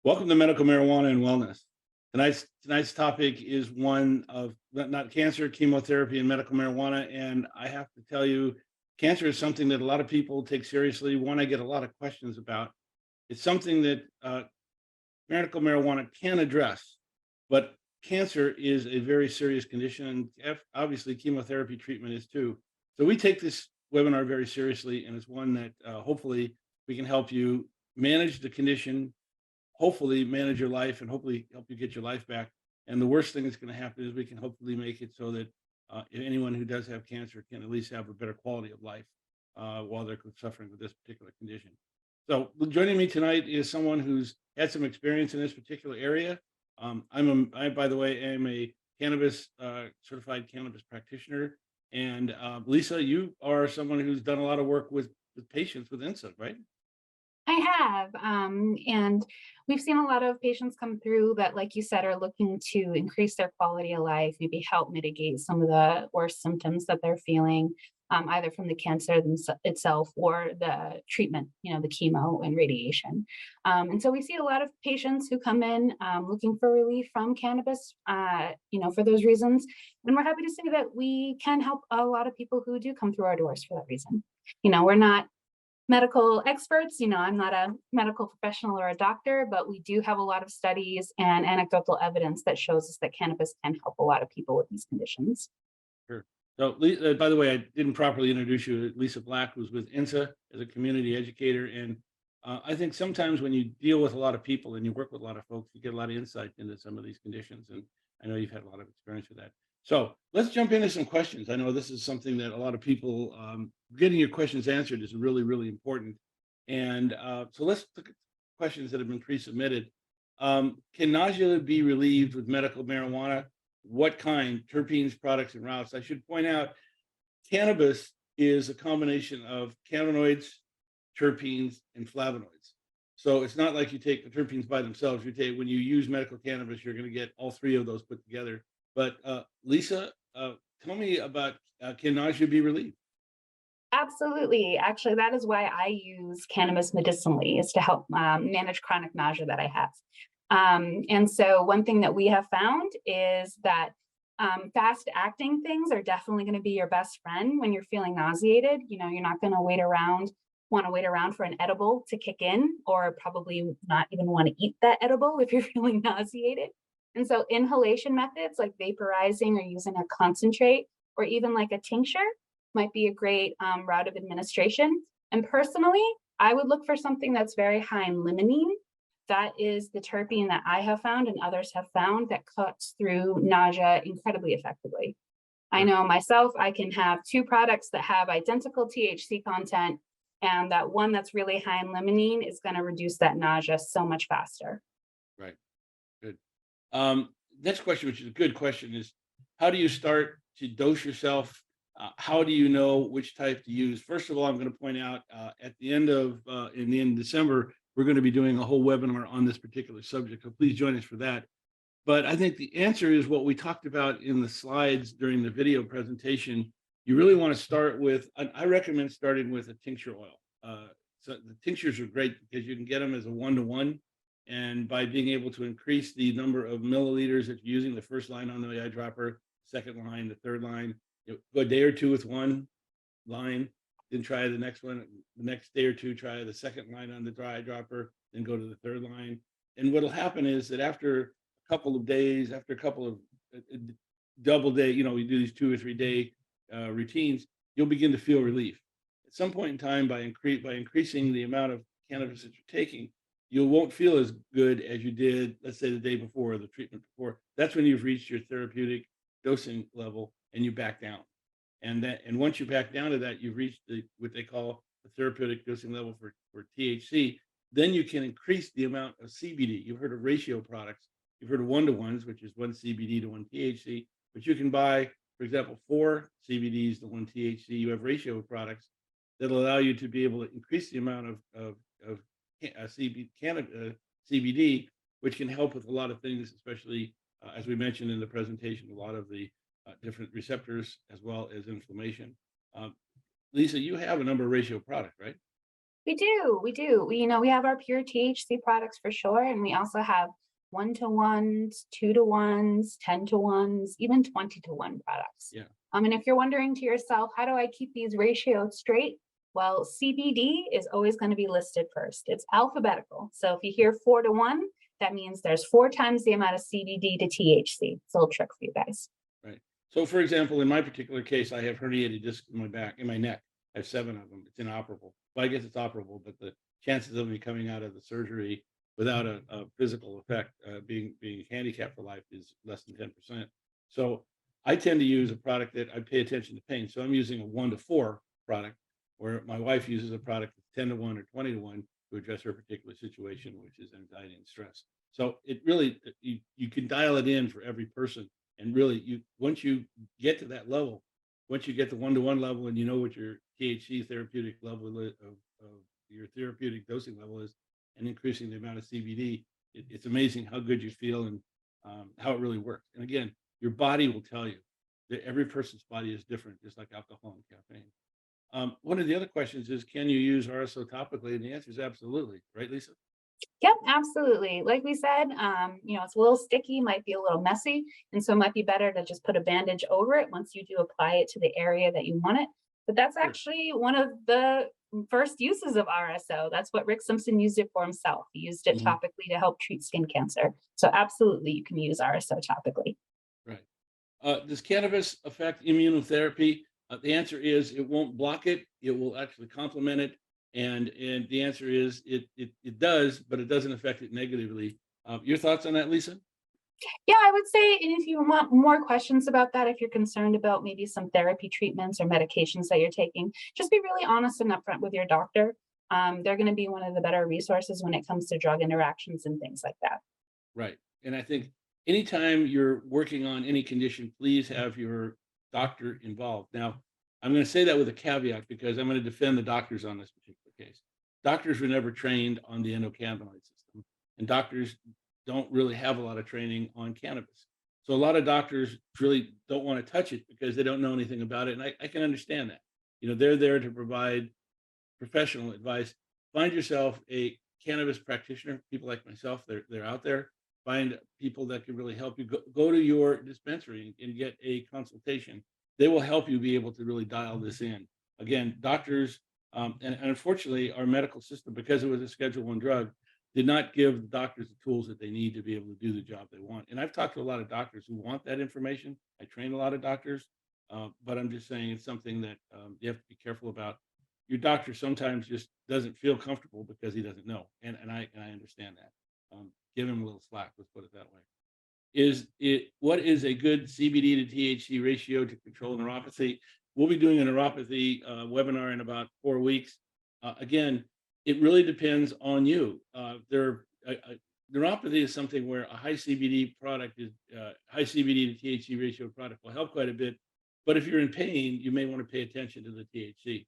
Welcome to Medical Marijuana and Wellness. Tonight's topic is one of not cancer, chemotherapy, and medical marijuana. And I have to tell you, cancer is something that a lot of people take seriously. One I get a lot of questions about. It's something that medical marijuana can address, but cancer is a very serious condition. And obviously, chemotherapy treatment is too. So we take this webinar very seriously, and it's one that hopefully we can help you manage the condition, hopefully manage your life, and hopefully help you get your life back. And the worst thing that's going to happen is we can hopefully make it so that anyone who does have cancer can at least have a better quality of life while they're suffering with this particular condition. So joining me tonight is someone who's had some experience in this particular area. I, by the way, am a cannabis certified cannabis practitioner. And Lisa, you are someone who's done a lot of work with patients with INSA, right? I have, and we've seen a lot of patients come through that, like you said, are looking to increase their quality of life, maybe help mitigate some of the worst symptoms that they're feeling, either from the cancer itself or the treatment, the chemo and radiation. And so we see a lot of patients who come in looking for relief from cannabis, for those reasons. And we're happy to say that we can help a lot of people who do come through our doors for that reason. We're not medical experts. I'm not a medical professional or a doctor, but we do have a lot of studies and anecdotal evidence that shows us that cannabis can help a lot of people with these conditions. Sure. So, by the way, I didn't properly introduce you. Lisa Black was with INSA as a community educator. And I think sometimes when you deal with a lot of people and you work with a lot of folks, you get a lot of insight into some of these conditions. And I know you've had a lot of experience with that. So let's jump into some questions. I know this is something that a lot of people, getting your questions answered is really, really important. And so let's look at questions that have been pre-submitted. Can nausea be relieved with medical marijuana? What kind? Terpenes, products, and routes? I should point out, cannabis is a combination of cannabinoids, terpenes, and flavonoids. So it's not like you take the terpenes by themselves. When you use medical cannabis, you're going to get all three of those put together. But Lisa, tell me about, can nausea be relieved? Absolutely. Actually, that is why I use cannabis medicinally, is to help manage chronic nausea that I have. And so one thing that we have found is that fast acting things are definitely going to be your best friend when you're feeling nauseated. You're not going to want to wait around for an edible to kick in, or probably not even want to eat that edible if you're feeling nauseated. And so inhalation methods like vaporizing or using a concentrate or even like a tincture might be a great route of administration. And personally, I would look for something that's very high in limonene. That is the terpene that I have found and others have found that cuts through nausea incredibly effectively. I know myself, I can have two products that have identical THC content, and that one that's really high in limonene is going to reduce that nausea so much faster. Right. Good. Next question, which is a good question, is how do you start to dose yourself? How do you know which type to use? First of all, I'm going to point out in the end of December, we're going to be doing a whole webinar on this particular subject. So please join us for that. But I think the answer is what we talked about in the slides during the video presentation. You really want to start with, I recommend starting with a tincture oil. So the tinctures are great because you can get them as a 1-to-1. And by being able to increase the number of milliliters that you're using, the first line on the eyedropper, second line, the third line, go a day or two with one line, then try the next one. The next day or two, try the second line on the dry eyedropper, then go to the third line. And what'll happen is that after a couple of days, after a couple of double day, we do these 2 or 3 day routines, you'll begin to feel relief. At some point in time, by increasing the amount of cannabis that you're taking, you won't feel as good as you did, let's say, the day before or the treatment before. That's when you've reached your therapeutic dosing level and you back down. And once you back down to that, you've reached what they call the therapeutic dosing level for THC. Then you can increase the amount of CBD. You've heard of ratio products. You've heard of 1-to-1s, which is 1 CBD to 1 THC. But you can buy, for example, 4 CBDs to 1 THC. You have ratio products that'll allow you to be able to increase the amount of CBD, which can help with a lot of things, especially as we mentioned in the presentation, a lot of the different receptors as well as inflammation. Lisa, you have a number of ratio products, right? We do, we do. We have our pure THC products for sure, and we also have 1-to-1s, 2-to-1s, 10-to-1s, even 20-to-1 products. Yeah. And if you're wondering to yourself, how do I keep these ratios straight? Well, CBD is always going to be listed first. It's alphabetical. So if you hear 4-to-1, that means there's 4 times the amount of CBD to THC. It's a little trick for you guys. Right. So, for example, in my particular case, I have herniated disc in my back, in my neck. I have 7 of them. It's inoperable. Well, I guess it's operable, but the chances of me coming out of the surgery without a physical effect, being handicapped for life, is less than 10%. So, I tend to use a product that I pay attention to pain. So, I'm using a 1-to-4 product, where my wife uses a product that's 10-to-1 or 20-to-1 to address her particular situation, which is anxiety and stress. So, it really, you can dial it in for every person. And really, once you get to that level, once you get the 1-to-1 level and you know what your THC therapeutic level of your therapeutic dosing level is, and increasing the amount of CBD, it's amazing how good you feel and how it really works. And again, your body will tell you that every person's body is different, just like alcohol and caffeine. One of the other questions is, can you use RSO topically? And the answer is absolutely, right, Lisa? Yep, absolutely. Like we said, it's a little sticky, might be a little messy, and so it might be better to just put a bandage over it once you do apply it to the area that you want it. But that's Sure. actually one of the first uses of RSO. That's what Rick Simpson used it for himself. He used it Mhm. topically to help treat skin cancer. So absolutely, you can use RSO topically. Right. Does cannabis affect immunotherapy? The answer is it won't block it. It will actually complement it. And the answer is it does, but it doesn't affect it negatively. Your thoughts on that, Lisa? Yeah, I would say, and if you want more questions about that, if you're concerned about maybe some therapy treatments or medications that you're taking, just be really honest and upfront with your doctor. They're going to be one of the better resources when it comes to drug interactions and things like that. Right. And I think anytime you're working on any condition, please have your doctor involved. Now, I'm going to say that with a caveat because I'm going to defend the doctors on this particular case. Doctors were never trained on the endocannabinoid system, and doctors don't really have a lot of training on cannabis. So a lot of doctors really don't want to touch it because they don't know anything about it. And I can understand that. They're there to provide professional advice. Find yourself a cannabis practitioner. People like myself, they're out there. Find people that can really help you. Go to your dispensary and get a consultation. They will help you be able to really dial this in. Again, doctors, and unfortunately, our medical system, because it was a Schedule 1 drug, did not give doctors the tools that they need to be able to do the job they want. And I've talked to a lot of doctors who want that information. I train a lot of doctors, but I'm just saying it's something that you have to be careful about. Your doctor sometimes just doesn't feel comfortable because he doesn't know, and I understand that. Give him a little slack. Let's put it that way. What is a good CBD to THC ratio to control neuropathy? We'll be doing a neuropathy webinar in about 4 weeks. Again, it really depends on you. Neuropathy is something where a high CBD product is high CBD to THC ratio product will help quite a bit. But if you're in pain, you may want to pay attention to the THC.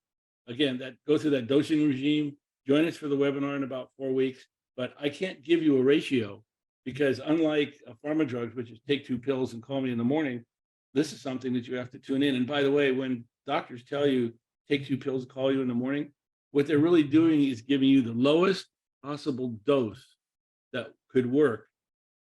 Again, that go through that dosing regime. Join us for the webinar in about 4 weeks. But I can't give you a ratio because unlike pharma drugs, which is take 2 pills and call me in the morning, this is something that you have to tune in. And by the way, when doctors tell you take 2 pills, call you in the morning, what they're really doing is giving you the lowest possible dose that could work.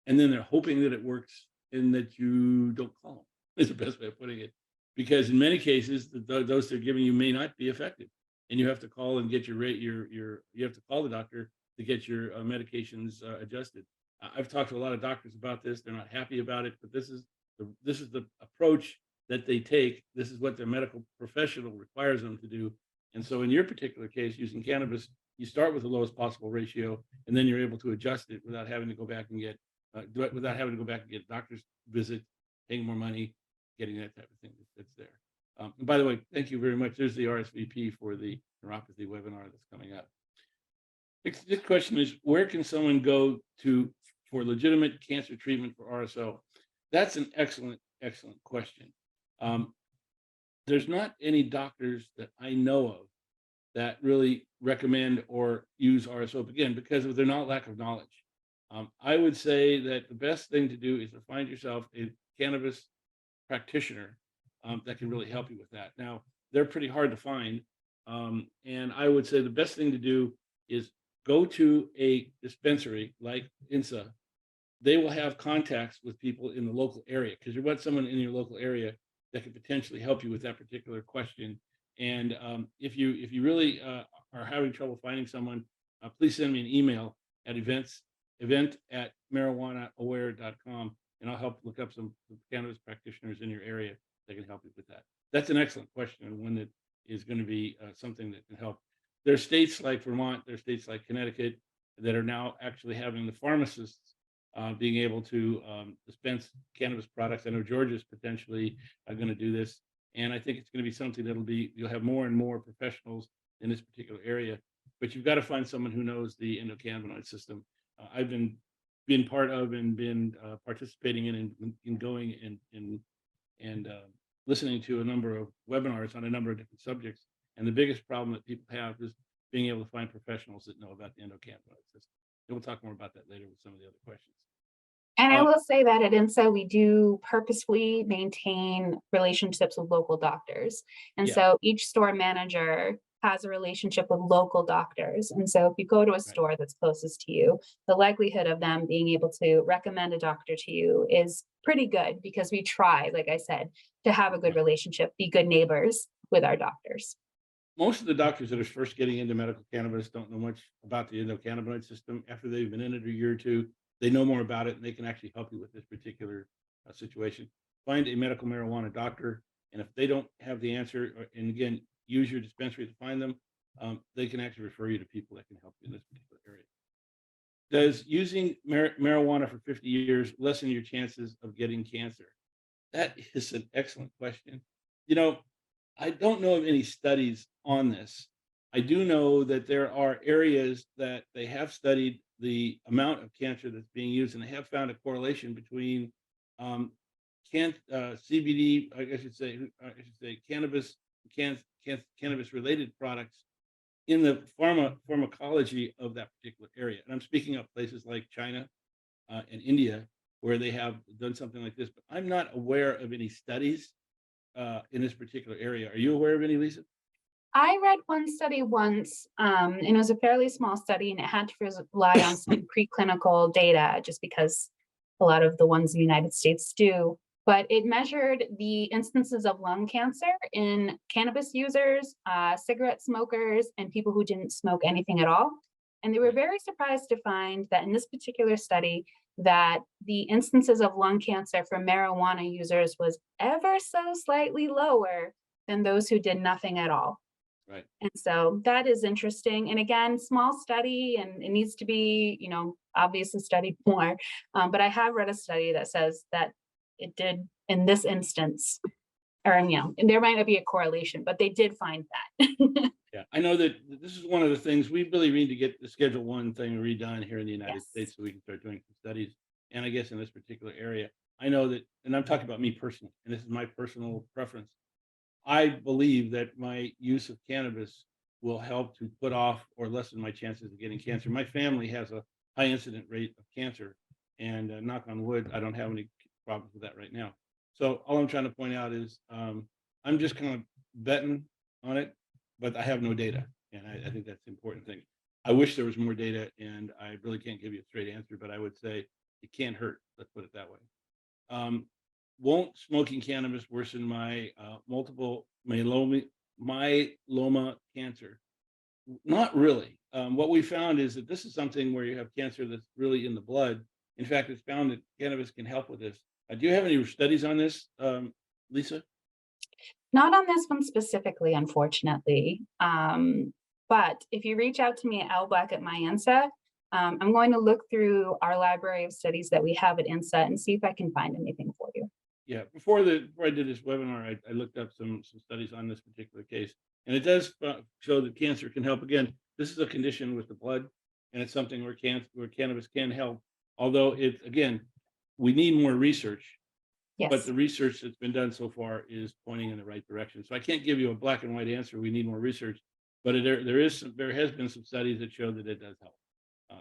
And then they're hoping that it works and that you don't call them, is the best way of putting it. Because in many cases, the dose they're giving you may not be effective. And you have to call and get you have to call the doctor to get your medications adjusted. I've talked to a lot of doctors about this. They're not happy about it, but this is the approach that they take. This is what their medical professional requires them to do. And so in your particular case, using cannabis, you start with the lowest possible ratio, and then you're able to adjust it without having to go back and get a doctor's visit, paying more money, getting that type of thing that's there. And by the way, thank you very much. There's the RSVP for the neuropathy webinar that's coming up. This question is, where can someone go for legitimate cancer treatment for RSO? That's an excellent, excellent question. There's not any doctors that I know of that really recommend or use RSO, again, because of their lack of knowledge. I would say that the best thing to do is to find yourself a cannabis practitioner that can really help you with that. Now, they're pretty hard to find. And I would say the best thing to do is go to a dispensary like INSA. They will have contacts with people in the local area because you want someone in your local area that could potentially help you with that particular question. And if you really are having trouble finding someone, please send me an email at event@marijuanaaware.com, and I'll help look up some cannabis practitioners in your area that can help you with that. That's an excellent question, and one that is going to be something that can help. There are states like Vermont, there are states like Connecticut that are now actually having the pharmacists being able to dispense cannabis products. I know Georgia's potentially going to do this, and I think it's going to be something you'll have more and more professionals in this particular area. But you've got to find someone who knows the endocannabinoid system. I've been part of and been participating in going and listening to a number of webinars on a number of different subjects. And the biggest problem that people have is being able to find professionals that know about the endocannabinoid system. And we'll talk more about that later with some of the other questions. And I Uh, will say that at INSA, we do purposefully maintain relationships with local doctors. And yeah, so each store manager has a relationship with local doctors. And so if you go to a right. store that's closest to you, the likelihood of them being able to recommend a doctor to you is pretty good because we try, like I said, to have a good Right. relationship, be good neighbors with our doctors. Most of the doctors that are first getting into medical cannabis don't know much about the endocannabinoid system. After they've been in it a year or two, they know more about it and they can actually help you with this particular situation. Find a medical marijuana doctor, and if they don't have the answer, and again, use your dispensary to find them, they can actually refer you to people that can help you in this particular area. Does using marijuana for 50 years lessen your chances of getting cancer? That is an excellent question. You know, I don't know of any studies on this. I do know that there are areas that they have studied the amount of cancer that's being used, and they have found a correlation between CBD, I should say cannabis, cannabis related products in the pharmacology of that particular area. And I'm speaking of places like China and India, where they have done something like this. But I'm not aware of any studies in this particular area. Are you aware of any, Lisa? I read one study once, and it was a fairly small study, and it had to rely on some preclinical data just because a lot of the ones in the United States do. But it measured the instances of lung cancer in cannabis users, cigarette smokers, and people who didn't smoke anything at all. And they were Right. very surprised to find that in this particular study, that the instances of lung cancer for marijuana users was ever so slightly lower than those who did nothing at all. Right. And so that is interesting. And again, small study, and it needs to be, obviously studied more. But I have read a study that says that it did in this instance, or, and there might not be a correlation, but they did find that. Yeah. I know that this is one of the things we really need to get the Schedule One thing redone here in the United Yes. States so we can start doing some studies. And I guess in this particular area, I know that, and I'm talking about me personally, and this is my personal preference. I believe that my use of cannabis will help to put off or lessen my chances of getting cancer. My family has a high incident rate of cancer, and knock on wood, I don't have any problems with that right now. So all I'm trying to point out is I'm just kind of betting on it, but I have no data, and I think that's the important thing. I wish there was more data, and I really can't give you a straight answer, but I would say it can't hurt. Let's put it that way. Um, won't smoking cannabis worsen my multiple myeloma cancer? Not really. What we found is that this is something where you have cancer that's really in the blood. In fact, it's found that cannabis can help with this. Do you have any studies on this, Lisa? Not on this one specifically, unfortunately. But if you reach out to me at lblack at my INSA, I'm going to look through our library of studies that we have at INSA and see if I can find anything for you. Yeah, before I did this webinar, I looked up some studies on this particular case, and it does show that cancer can help. Again, this is a condition with the blood, and it's something where cannabis can help. Although again, we need more research, but Yes. the research that's been done so far is pointing in the right direction. So I can't give you a black and white answer. We need more research, but there has been some studies that show that it does help.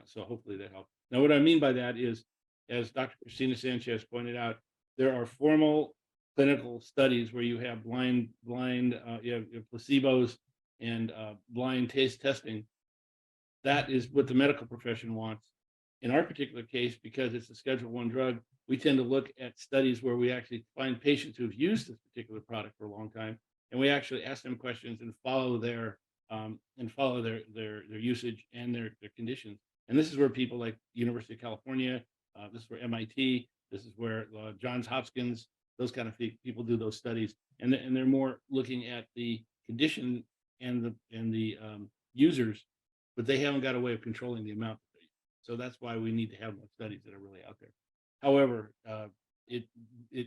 So hopefully that helps. Now, what I mean by that is, as Dr. Christina Sanchez pointed out, there are formal clinical studies where you have you have placebos and blind taste testing. That is what the medical profession wants. In our particular case, because it's a Schedule I drug, we tend to look at studies where we actually find patients who've used this particular product for a long time, and we actually ask them questions and follow their usage and their conditions. And this is where people like University of California, this is where MIT, this is where Johns Hopkins, those kind of people do those studies, and they're more looking at the condition and the users, but they haven't got a way of controlling the amount that they use. So that's why we need to have more studies that are really out there. However,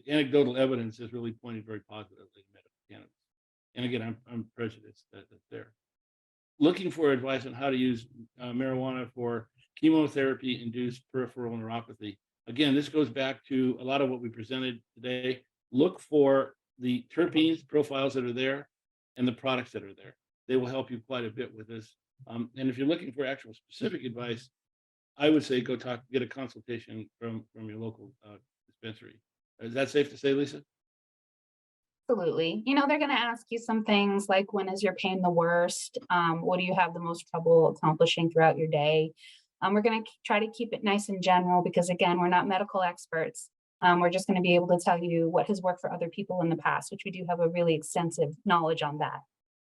anecdotal evidence has really pointed very positively to medical cannabis. And again, I'm prejudiced that's there. Looking for advice on how to use marijuana for chemotherapy-induced peripheral neuropathy. Again, this goes back to a lot of what we presented today. Look for the terpenes profiles that are there and the products that are there. They will help you quite a bit with this. And if you're looking for actual specific advice, I would say go get a consultation from your local dispensary. Is that safe to say, Lisa? Absolutely. They're going to ask you some things like, when is your pain the worst? What do you have the most trouble accomplishing throughout your day? We're going to try to keep it nice and general because, again, we're not medical experts. We're just going to be able to tell you what has worked for other people in the past, which we do have a really extensive knowledge on that.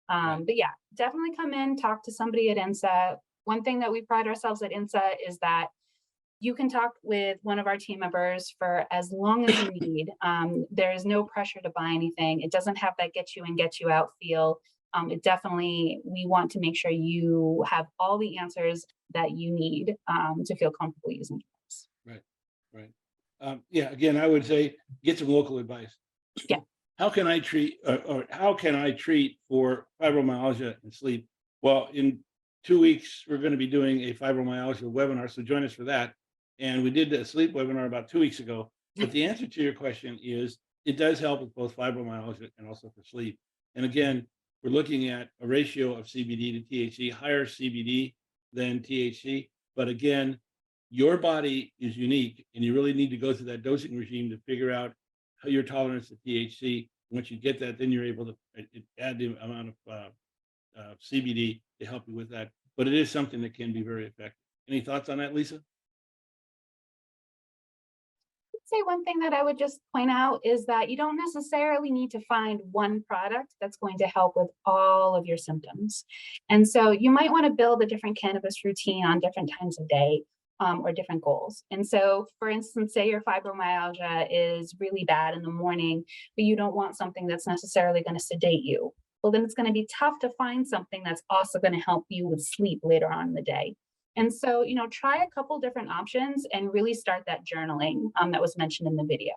But yeah, definitely come in, talk to somebody at INSA. One thing that we pride ourselves at INSA is that you can talk with one of our team members for as long as you need. There is no pressure to buy anything. It doesn't have that get you in, get you out feel. We want to make sure you have all the answers that you need to feel comfortable using drugs. Right. Yeah, again, I would say get some local advice. Yeah. How can I treat for fibromyalgia and sleep? Well, in 2 weeks, we're going to be doing a fibromyalgia webinar, so join us for that. And we did a sleep webinar about 2 weeks ago. But the answer to your question is it does help with both fibromyalgia and also for sleep. And again, we're looking at a ratio of CBD to THC, higher CBD than THC. But again, your body is unique, and you really need to go through that dosing regime to figure out how your tolerance to THC. Once you get that, then you're able to add the amount of CBD to help you with that. But it is something that can be very effective. Any thoughts on that, Lisa? Say one thing that I would just point out is that you don't necessarily need to find one product that's going to help with all of your symptoms. And so you might want to build a different cannabis routine on different times of day or different goals. And so, for instance, say your fibromyalgia is really bad in the morning, but you don't want something that's necessarily going to sedate you. Well, then it's going to be tough to find something that's also going to help you with sleep later on in the day. And so, try a couple different options and really start that journaling that was mentioned in the video.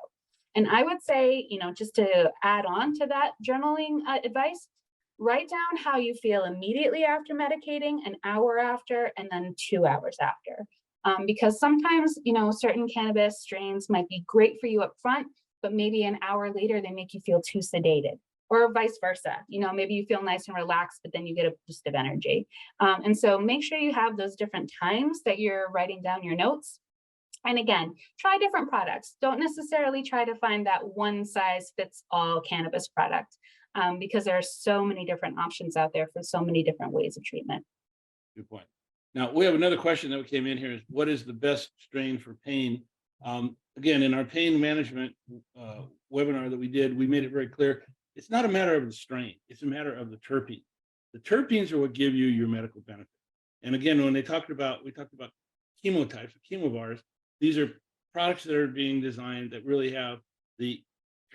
And I would say, just to add on to that journaling advice, write down how you feel immediately after medicating, an hour after, and then 2 hours after. Because sometimes, certain cannabis strains might be great for you up front, but maybe an hour later, they make you feel too sedated. Or vice versa, maybe you feel nice and relaxed, but then you get a boost of energy. And so make sure you have those different times that you're writing down your notes. And again, try different products. Don't necessarily try to find that one size fits all cannabis product because there are so many different options out there for so many different ways of treatment. Good point. Now, we have another question that came in here is what is the best strain for pain? Again, in our pain management webinar that we did, we made it very clear. It's not a matter of the strain. It's a matter of the terpene. The terpenes are what give you your medical benefit. And again, when we talked about chemotypes or chemobars, these are products that are being designed that really have the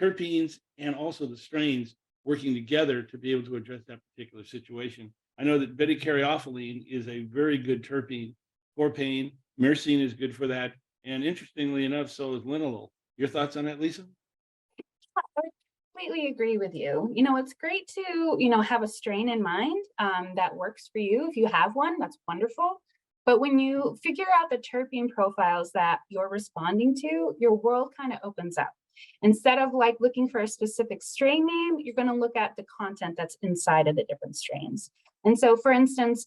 terpenes and also the strains working together to be able to address that particular situation. I know that beta-caryophyllene is a very good terpene for pain. Myrcene is good for that. And interestingly enough, so is linalool. Your thoughts on that, Lisa? Completely agree with you. It's great to, have a strain in mind that works for you. If you have one, that's wonderful. But when you figure out the terpene profiles that you're responding to, your world kind of opens up. Instead of looking for a specific strain name, you're going to look at the content that's inside of the different strains. And so, for instance,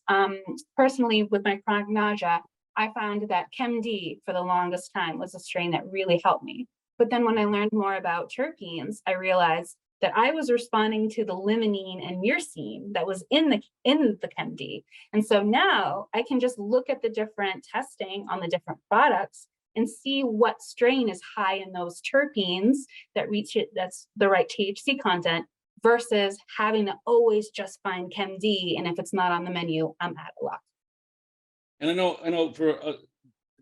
personally with my chronic nausea, I found that ChemD for the longest time was a strain that really helped me. But then when I learned more about terpenes, I realized that I was responding to the limonene and myrcene that was in the ChemD. And so now I can just look at the different testing on the different products and see what strain is high in those terpenes that reach it, that's the right THC content, versus having to always just find ChemD. And if it's not on the menu, I'm out of luck. And I know for the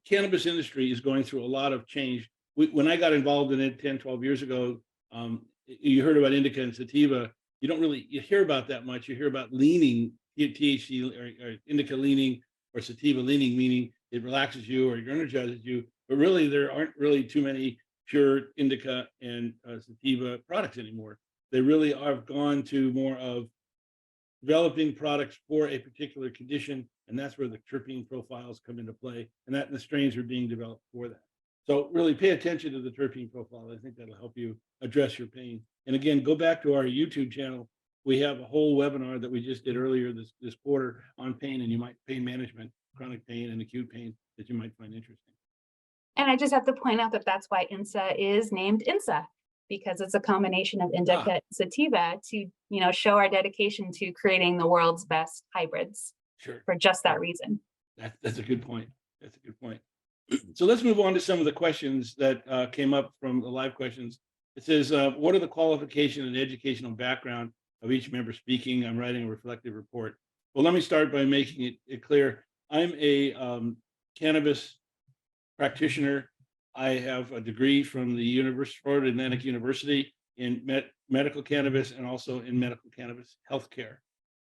cannabis industry is going through a lot of change. When I got involved in it 10, 12 years ago, you heard about indica and sativa. You hear about that much. You hear about leaning, THC or indica leaning or sativa leaning, meaning it relaxes you or it energizes you. But really, there aren't really too many pure indica and sativa products anymore. They really have gone to more of developing products for a particular condition, and that's where the terpene profiles come into play, and that the strains are being developed for that. So really pay attention to the terpene profile. I think that'll help you address your pain. And again, go back to our YouTube channel. We have a whole webinar that we just did earlier this quarter on pain, and pain management, chronic pain and acute pain that you might find interesting. And I just have to point out that that's why INSA is named INSA, because it's a combination of indica and sativa to, show our dedication to creating the world's best hybrids. Sure. For just that reason. That's a good point. That's a good point. So let's move on to some of the questions that came up from the live questions. It says, what are the qualification and educational background of each member speaking? I'm writing a reflective report. Well, let me start by making it clear. I'm a cannabis practitioner. I have a degree from the Florida Atlantic University in medical cannabis and also in medical cannabis healthcare.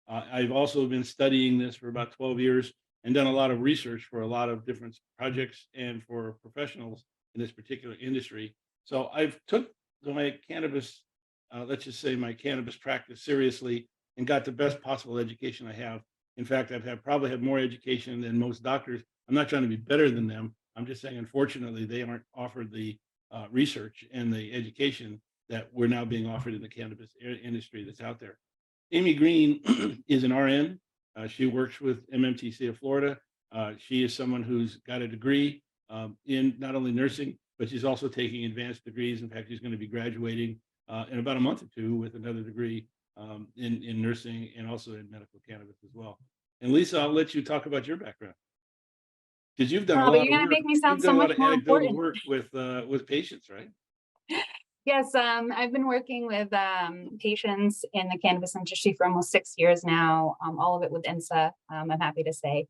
I've also been studying this for about 12 years and done a lot of research for a lot of different projects and for professionals in this particular industry. So I've took my cannabis, let's just say my cannabis practice seriously and got the best possible education I have. In fact, probably had more education than most doctors. I'm not trying to be better than them. I'm just saying, unfortunately, they aren't offered the research and the education that we're now being offered in the cannabis industry that's out there. Amy Green is an RN. She works with MMTC of Florida. She is someone who's got a degree in not only nursing, but she's also taking advanced degrees. In fact, she's going to be graduating in about a month or two with another degree in nursing and also in medical cannabis as well. And Lisa, I'll let you talk about your background, because you've done a lot you're going to make me sound so much more important. Work with patients, right? Yes, I've been working with patients in the cannabis industry for almost 6 years now, all of it with INSA, I'm happy to say.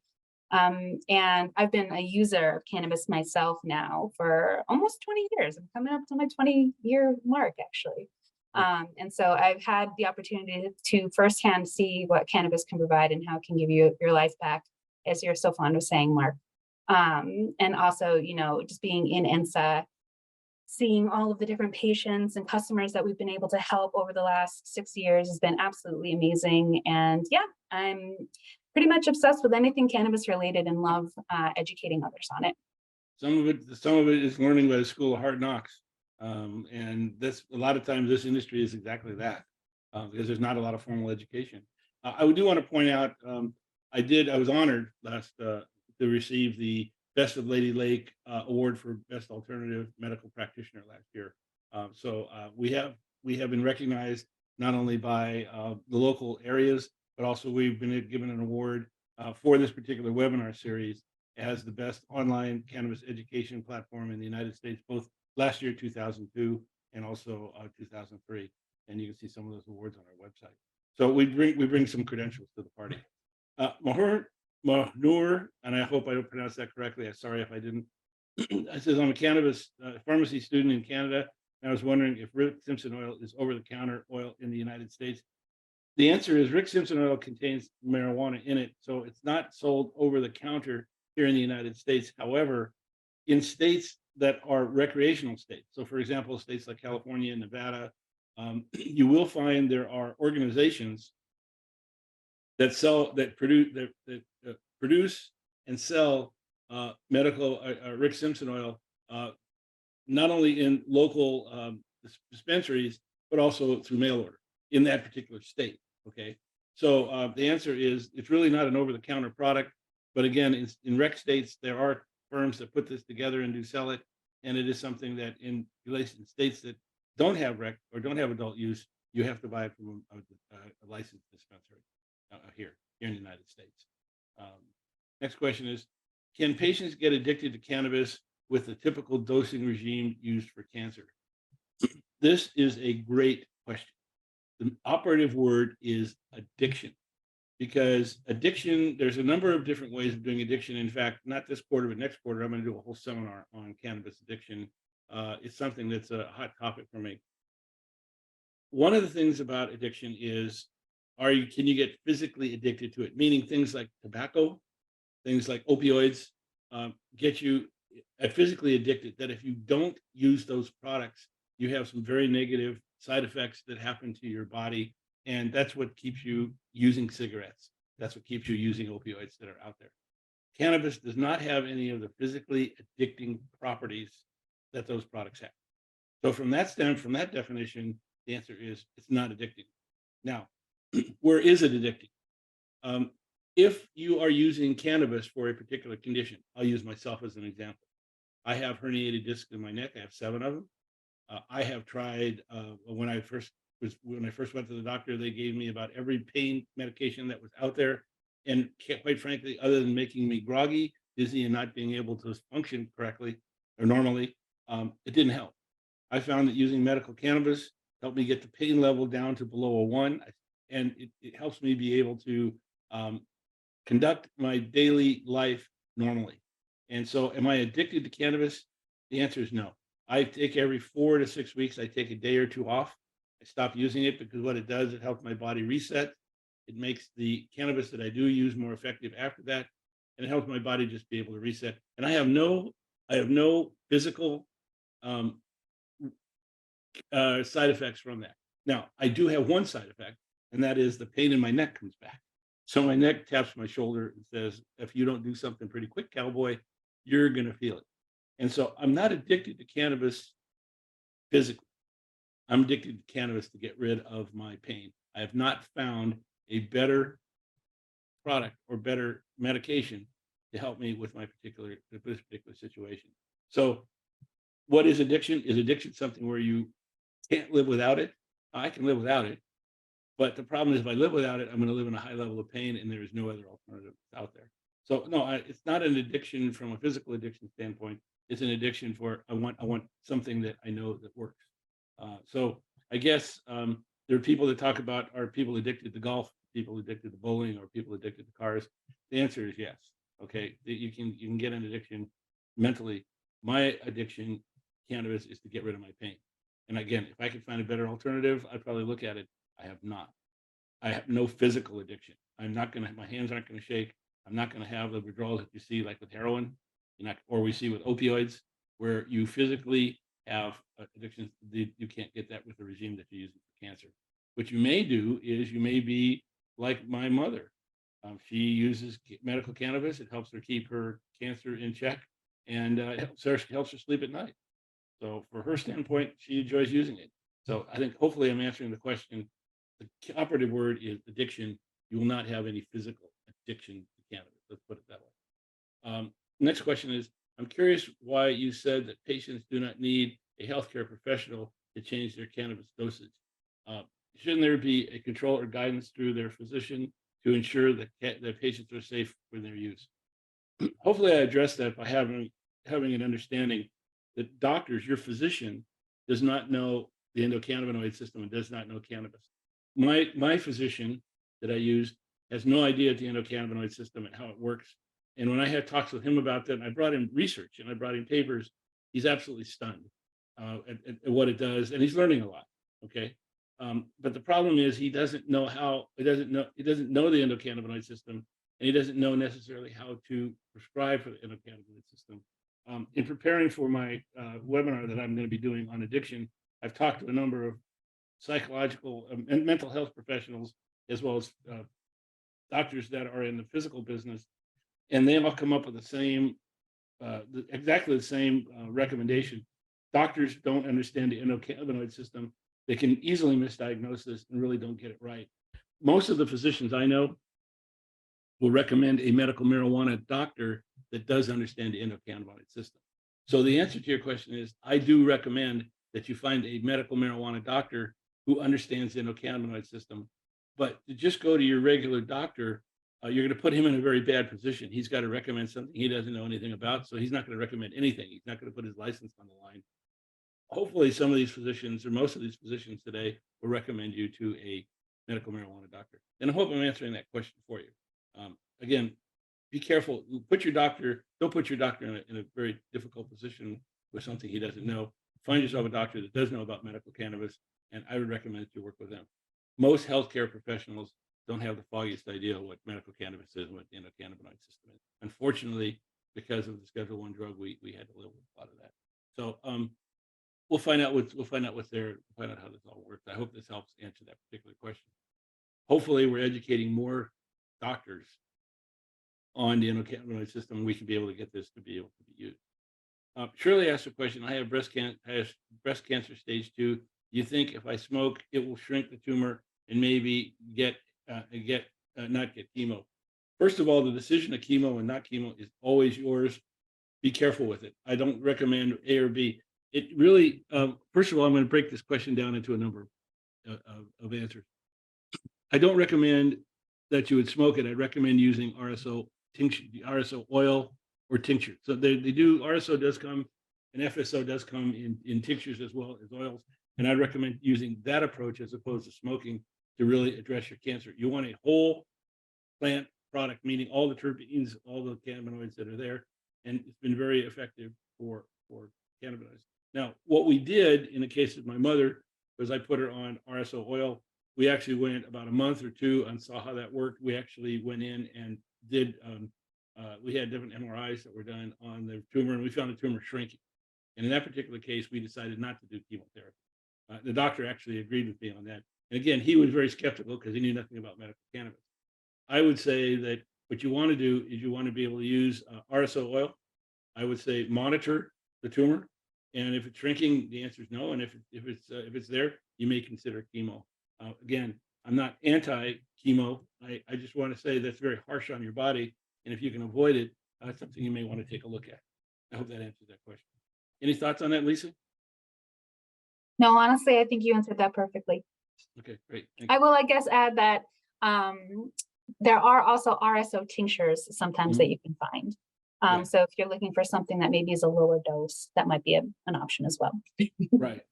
And I've been a user of cannabis myself now for almost 20 years. I'm coming up to my 20-year mark, actually. And so I've had the opportunity to firsthand see what cannabis can provide and how it can give you your life back, as you're so fond of saying, Mark. And also, just being in INSA, seeing all of the different patients and customers that we've been able to help over the last 6 years has been absolutely amazing. And yeah, I'm pretty much obsessed with anything cannabis related and love educating others on it. Some of it is learning by the school of hard knocks. And that's a lot of times this industry is exactly that, because there's not a lot of formal education. I do want to point out, I was honored last to receive the Best of Lady Lake award for Best Alternative Medical Practitioner last year. So we have been recognized not only by the local areas, but also we've been given an award for this particular webinar series as the best online cannabis education platform in the United States, both last year, 2002, and also 2003. And you can see some of those awards on our website. So we bring some credentials to the party. Mahnur, and I hope I pronounced that correctly. I'm sorry if I didn't. It says, I'm a cannabis pharmacy student in Canada, and I was wondering if Rick Simpson oil is over-the-counter oil in the United States. The answer is Rick Simpson oil contains marijuana in it, so it's not sold over-the-counter here in the United States. However, in states that are recreational states, so for example, states like California and Nevada, you will find there are organizations that produce and sell medical Rick Simpson oil, not only in local dispensaries, but also through mail order in that particular state. Okay, so the answer is it's really not an over-the-counter product, but again, in rec states there are firms that put this together and do sell it, and it is something that in states that don't have rec or don't have adult use, you have to buy it from a licensed dispensary here in the United States. Um, Next question is, can patients get addicted to cannabis with the typical dosing regime used for cancer? This is a great question. The operative word is addiction, because addiction, there's a number of different ways of doing addiction. In fact, not this quarter, but next quarter, I'm going to do a whole seminar on cannabis addiction. It's something that's a hot topic for me. One of the things about addiction is, can you get physically addicted to it? Meaning things like tobacco, things like opioids, get you physically addicted, that if you don't use those products, you have some very negative side effects that happen to your body. And that's what keeps you using cigarettes. That's what keeps you using opioids that are out there. Cannabis does not have any of the physically addicting properties that those products have. So from that definition, the answer is it's not addicting. Now, where is it addicting? If you are using cannabis for a particular condition, I'll use myself as an example. I have herniated discs in my neck. I have 7 of them. I have tried when I first went to the doctor, they gave me about every pain medication that was out there, and quite frankly, other than making me groggy, dizzy, and not being able to function correctly or normally, it didn't help. I found that using medical cannabis helped me get the pain level down to below a 1, and it helps me be able to conduct my daily life normally. And so, am I addicted to cannabis? The answer is no. I take every 4 to 6 weeks, I take a day or 2 off. I stop using it because what it does, it helps my body reset. It makes the cannabis that I do use more effective after that, and it helps my body just be able to reset. And I have no physical um, side effects from that. Now, I do have one side effect, and that is the pain in my neck comes back. So my neck taps my shoulder and says, if you don't do something pretty quick, cowboy, you're going to feel it. And so I'm not addicted to cannabis physically. I'm addicted to cannabis to get rid of my pain. I have not found a better product or better medication to help me with this particular situation. So what is addiction? Is addiction something where you can't live without it? I can live without it. But the problem is, if I live without it, I'm going to live in a high level of pain, and there is no other alternative out there. So no, it's not an addiction from a physical addiction standpoint. It's an addiction for I want something that I know that works. So I guess there are people that talk about, are people addicted to golf, people addicted to bowling, or people addicted to cars? The answer is yes. Okay, you can get an addiction mentally. My addiction, cannabis, is to get rid of my pain. And again, if I could find a better alternative, I'd probably look at it. I have not. I have no physical addiction. My hands aren't going to shake. I'm not going to have the withdrawals that you see like with heroin, or we see with opioids, where you physically have addictions. You can't get that with the regime that you're using for cancer. What you may do is you may be like my mother. She uses medical cannabis. It helps her keep her cancer in check, and it helps her sleep at night. So for her standpoint, she enjoys using it. So I think hopefully I'm answering the question. The operative word is addiction. You will not have any physical addiction to cannabis. Let's put it that way. Next question is, I'm curious why you said that patients do not need a healthcare professional to change their cannabis dosage. Shouldn't there be a control or guidance through their physician to ensure that patients are safe for their use? Hopefully I addressed that by having an understanding that doctors, your physician, does not know the endocannabinoid system and does not know cannabis. My physician that I used has no idea the endocannabinoid system and how it works. And when I had talks with him about that, and I brought him research and I brought him papers, he's absolutely stunned at what it does, and he's learning a lot. Okay, but the problem is he doesn't know the endocannabinoid system, and he doesn't know necessarily how to prescribe for the endocannabinoid system. In preparing for my webinar that I'm going to be doing on addiction, I've talked to a number of psychological and mental health professionals, as well as doctors that are in the physical business, and they all come up with exactly the same recommendation. Doctors don't understand the endocannabinoid system. They can easily misdiagnose this and really don't get it right. Most of the physicians I know will recommend a medical marijuana doctor that does understand the endocannabinoid system. So the answer to your question is, I do recommend that you find a medical marijuana doctor who understands the endocannabinoid system. But to just go to your regular doctor, you're going to put him in a very bad position. He's got to recommend something he doesn't know anything about, so he's not going to recommend anything. He's not going to put his license on the line. Hopefully, some of these physicians or most of these physicians today will recommend you to a medical marijuana doctor. And I hope I'm answering that question for you. Again, be careful. Don't put your doctor in a very difficult position with something he doesn't know. Find yourself a doctor that does know about medical cannabis, and I would recommend that you work with them. Most healthcare professionals don't have the foggiest idea of what medical cannabis is and what the endocannabinoid system is. Unfortunately, because of the Schedule I drug, we had to live with a lot of that. So we'll find out what's there, find out how this all works. I hope this helps answer that particular question. Hopefully, we're educating more doctors on the endocannabinoid system. We can be able to get this to be able to be used. Shirley asked a question. I have breast cancer stage 2. Do you think if I smoke, it will shrink the tumor and maybe not get chemo? First of all, the decision of chemo and not chemo is always yours. Be careful with it. I don't recommend A or B. It really, first of all, I'm going to break this question down into a number of answers. I don't recommend that you would smoke it. I'd recommend using RSO tincture, RSO oil or tincture. So they do, RSO does come and FSO does come in tinctures as well as oils. And I'd recommend using that approach as opposed to smoking to really address your cancer. You want a whole plant product, meaning all the terpenes, all the cannabinoids that are there. And it's been very effective for cannabinoids. Now, what we did in the case of my mother was I put her on RSO oil. We actually went about a month or two and saw how that worked. We actually went in and did, we had different MRIs that were done on the tumor, and we found the tumor shrinking. And in that particular case, we decided not to do chemotherapy. The doctor actually agreed with me on that. And again, he was very skeptical because he knew nothing about medical cannabis. I would say that what you want to do is you want to be able to use RSO oil. I would say monitor the tumor. And if it's shrinking, the answer is no. And if it's there, you may consider chemo. Again, I'm not anti-chemo. I just want to say that's very harsh on your body. And if you can avoid it, that's something you may want to take a look at. I hope that answers that question. Any thoughts on that, Lisa? No, honestly, I think you answered that perfectly. Okay, great. Thank you. I will, I guess, add that there are also RSO tinctures sometimes that you can find. Right. So if you're looking for something that maybe is a lower dose, that might be an option as well. Right.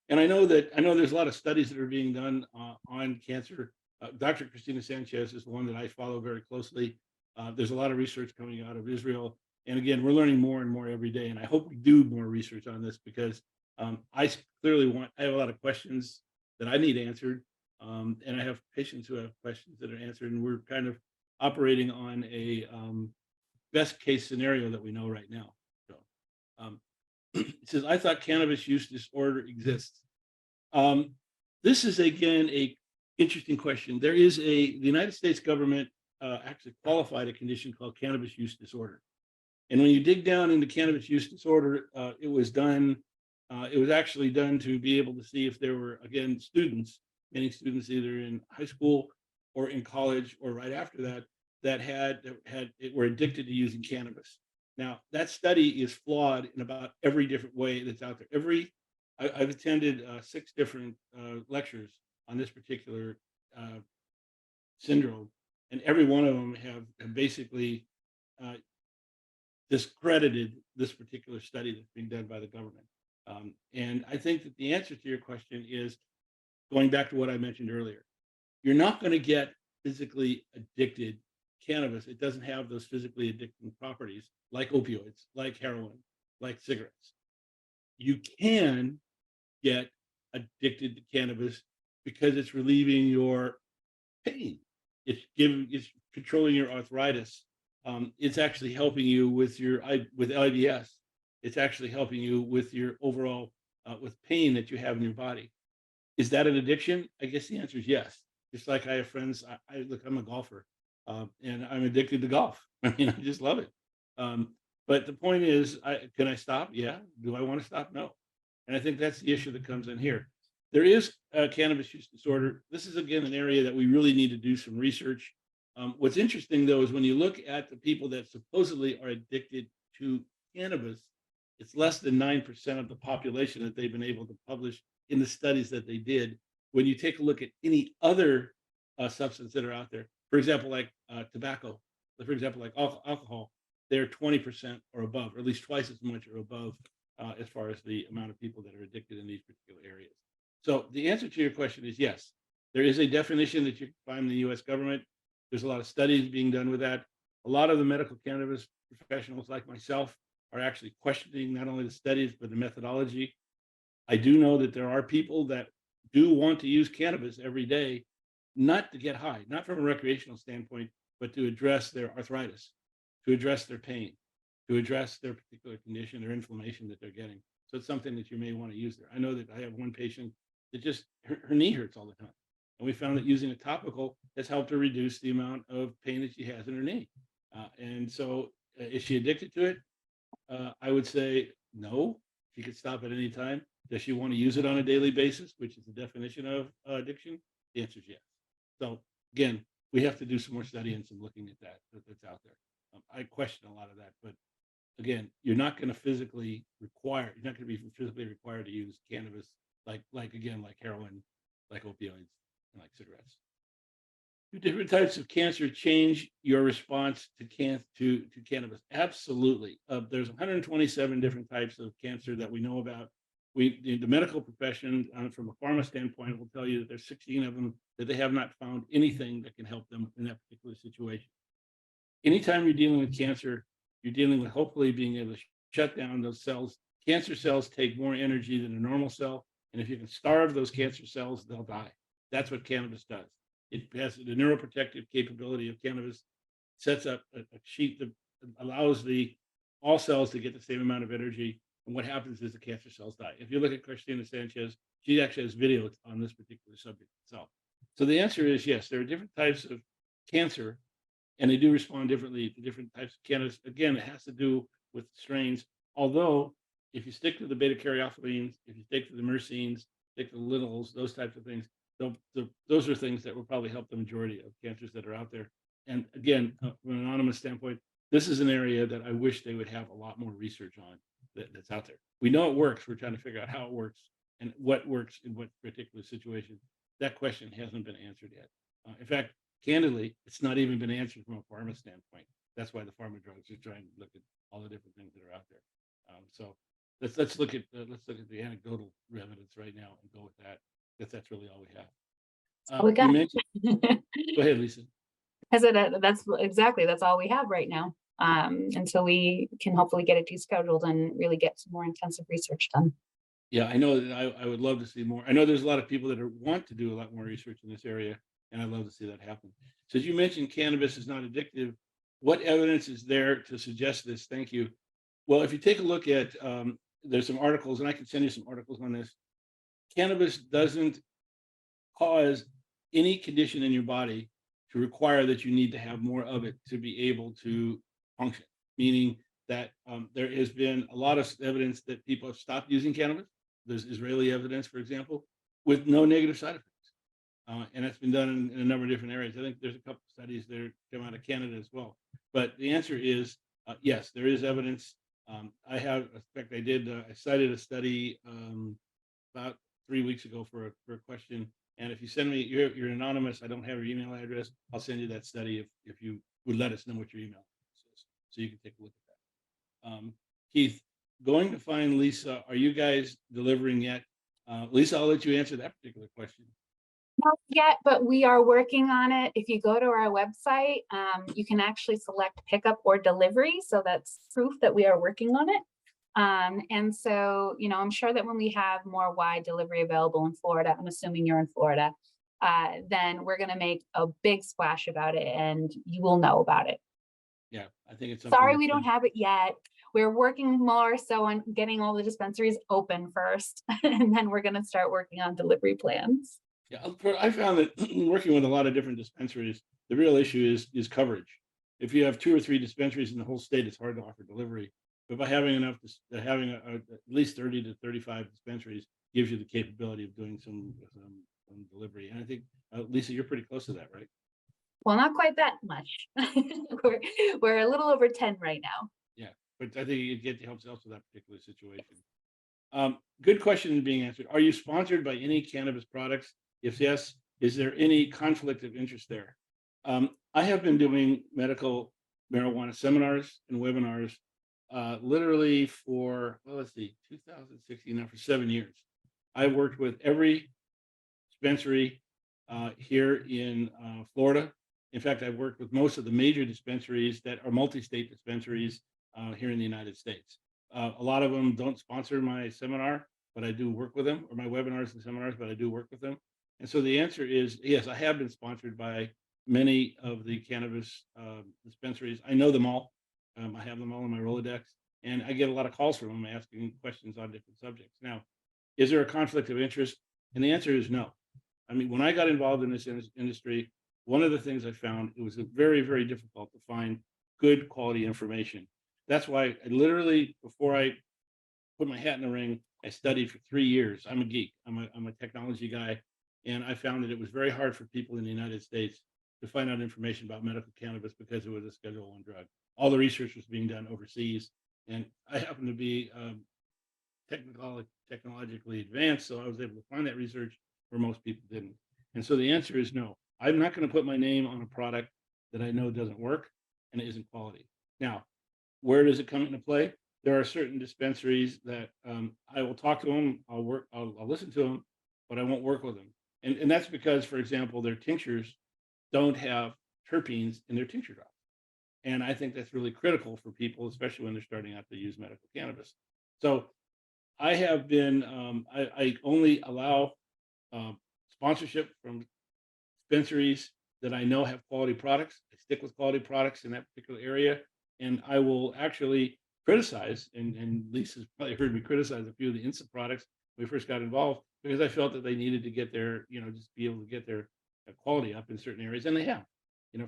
And I know there's a lot of studies that are being done on cancer. Dr. Christina Sanchez is the one that I follow very closely. There's a lot of research coming out of Israel. And again, we're learning more and more every day. And I hope we do more research on this because I have a lot of questions that I need answered. And I have patients who have questions that are answered. And we're kind of operating on a best case scenario that we know right now. So it says, I thought cannabis use disorder exists. This is, again, a interesting question. There is the United States government actually qualified a condition called cannabis use disorder. And when you dig down into cannabis use disorder, it was actually done to be able to see if there were, again, many students either in high school or in college or right after that were addicted to using cannabis. Now, that study is flawed in about every different way that's out there. I've attended 6 different lectures on this particular syndrome, and every one of them have basically discredited this particular study that's being done by the government. And I think that the answer to your question is going back to what I mentioned earlier. You're not going to get physically addicted cannabis. It doesn't have those physically addicting properties like opioids, like heroin, like cigarettes. You can get addicted to cannabis because it's relieving your pain. It's controlling your arthritis. It's actually helping you with IBS. It's actually helping you with your overall with pain that you have in your body. Is that an addiction? I guess the answer is yes. Just like I have friends. I'm a golfer, and I'm addicted to golf. I mean, I just love it. But the point is, can I stop? Yeah. Do I want to stop? No. And I think that's the issue that comes in here. There is cannabis use disorder. This is, again, an area that we really need to do some research. What's interesting, though, is when you look at the people that supposedly are addicted to cannabis, it's less than 9% of the population that they've been able to publish in the studies that they did when you take a look at any other substance that are out there, for example, like tobacco, for example, like alcohol, they're 20% or above, or at least twice as much or above as far as the amount of people that are addicted in these particular areas. So the answer to your question is yes. There is a definition that you can find in the US government. There's a lot of studies being done with that. A lot of the medical cannabis professionals like myself are actually questioning not only the studies, but the methodology. I do know that there are people that do want to use cannabis every day, not to get high, not from a recreational standpoint, but to address their arthritis, to address their pain, to address their particular condition or inflammation that they're getting. So it's something that you may want to use there. I know that I have one patient that just her knee hurts all the time. And we found that using a topical has helped her reduce the amount of pain that she has in her knee. And so is she addicted to it? I would say no. She could stop at any time. Does she want to use it on a daily basis, which is the definition of addiction? The answer is yes. So again, we have to do some more study and some looking at that's out there. I question a lot of that, but again, you're not going to physically require. You're not going to be physically required to use cannabis like again like heroin, like opioids, and like cigarettes. Do different types of cancer change your response to cannabis? Absolutely. There's 127 different types of cancer that we know about. The medical profession, from a pharma standpoint, will tell you that there's 16 of them that they have not found anything that can help them in that particular situation. Anytime you're dealing with cancer, you're dealing with hopefully being able to shut down those cells. Cancer cells take more energy than a normal cell, and if you can starve those cancer cells, they'll die. That's what cannabis does. It has the neuroprotective capability of cannabis, sets up a sheet that allows all cells to get the same amount of energy. And what happens is the cancer cells die. If you look at Christina Sanchez, she actually has video on this particular subject itself. So the answer is yes, there are different types of cancer, and they do respond differently to different types of cannabis. Again, it has to do with strains. Although, if you stick to the beta caryophyllines, if you stick to the myrcines, stick to the littles, those types of things, those are things that will probably help the majority of cancers that are out there. And again, from an anonymous standpoint, this is an area that I wish they would have a lot more research on that's out there. We know it works. We're trying to figure out how it works and what works in what particular situation. That question hasn't been answered yet. In fact, candidly, it's not even been answered from a pharma standpoint. That's why the pharma drugs are trying to look at all the different things that are out there. So let's look at the anecdotal evidence right now and go with that. That's really all we have. Oh, we You got mentioned. Go ahead, Lisa. that's all we have right now. Until we can hopefully get it descheduled and really get some more intensive research done. Yeah, I know that I would love to see more. I know there's a lot of people that want to do a lot more research in this area, and I'd love to see that happen. So as you mentioned, cannabis is not addictive. What evidence is there to suggest this? Thank you. Well, if you take a look at, there's some articles, and I can send you some articles on this. Cannabis doesn't cause any condition in your body to require that you need to have more of it to be able to function, meaning that there has been a lot of evidence that people have stopped using cannabis. There's Israeli evidence, for example, with no negative side effects. And that's been done in a number of different areas. I think there's a couple of studies that come out of Canada as well. But the answer is yes, there is evidence. I cited a study about 3 weeks ago for a question. And if you send me, you're anonymous, I don't have your email address, I'll send you that study if you would let us know what your email address is, so you can take a look at that. Keith, going to find Lisa, are you guys delivering yet? Lisa, I'll let you answer that particular question. Not yet, but we are working on it. If you go to our website, you can actually select pickup or delivery. So that's proof that we are working on it. And so, I'm sure that when we have more wide delivery available in Florida, I'm assuming you're in Florida, then we're going to make a big splash about it and you will know about it. Yeah, I think it's something. Sorry, we don't have it yet. We're working more so on getting all the dispensaries open first, and then we're going to start working on delivery plans. Yeah, I found that working with a lot of different dispensaries, the real issue is coverage. If you have 2 or 3 dispensaries in the whole state, it's hard to offer delivery. But by having having at least 30 to 35 dispensaries gives you the capability of doing some delivery. And I think, Lisa, you're pretty close to that, right? Well, not quite that much. we're a little over 10 right now. Yeah, but I think it helps with that particular situation. Good question being answered. Are you sponsored by any cannabis products? If yes, is there any conflict of interest there? I have been doing medical marijuana seminars and webinars literally for, well, let's see, 2016, now for 7 years. I worked with every dispensary here in Florida. In fact, I've worked with most of the major dispensaries that are multi-state dispensaries here in the United States. A lot of them don't sponsor my seminar, but I do work with them, or my webinars and seminars, but I do work with them. And so the answer is yes, I have been sponsored by many of the cannabis dispensaries. I know them all. I have them all in my Rolodex, and I get a lot of calls from them asking questions on different subjects. Now, is there a conflict of interest? And the answer is no. I mean, when I got involved in this industry, one of the things I found, it was very, very difficult to find good quality information. That's why I literally, before I put my hat in the ring, I studied for 3 years. I'm a geek. I'm a technology guy, and I found that it was very hard for people in the United States to find out information about medical cannabis because it was a Schedule I drug. All the research was being done overseas, and I happen to be technologically advanced, so I was able to find that research where most people didn't. And so the answer is no. I'm not going to put my name on a product that I know doesn't work and it isn't quality. Now, where does it come into play? There are certain dispensaries that I will talk to them, I'll listen to them, but I won't work with them. And that's because, for example, their tinctures don't have terpenes in their tincture drops. And I think that's really critical for people, especially when they're starting out to use medical cannabis. So I have been, I only allow sponsorship from dispensaries that I know have quality products. I stick with quality products in that particular area. And I will actually criticize, and Lisa's probably heard me criticize a few of the INSA products when we first got involved, because I felt that they needed to get their, just be able to get their quality up in certain areas. And they have,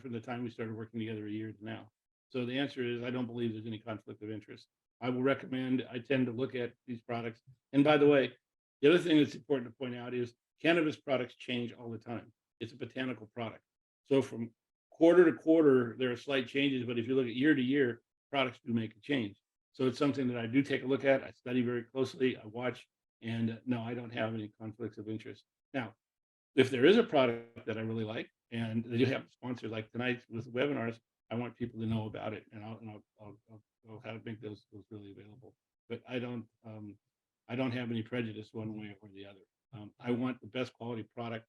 from the time we started working together a year to now. So the answer is, I don't believe there's any conflict of interest. I will recommend, I tend to look at these products. And by the way, the other thing that's important to point out is cannabis products change all the time. It's a botanical product. So from quarter to quarter, there are slight changes, but if you look at year to year, products do make a change. So it's something that I do take a look at. I study very closely. I watch, and no, I don't have any conflicts of interest. Now, if there is a product that I really like, and they do have sponsors like tonight with webinars, I want people to know about it, and I'll how to make those really available. But I don't have any prejudice one way or the other. I want the best quality product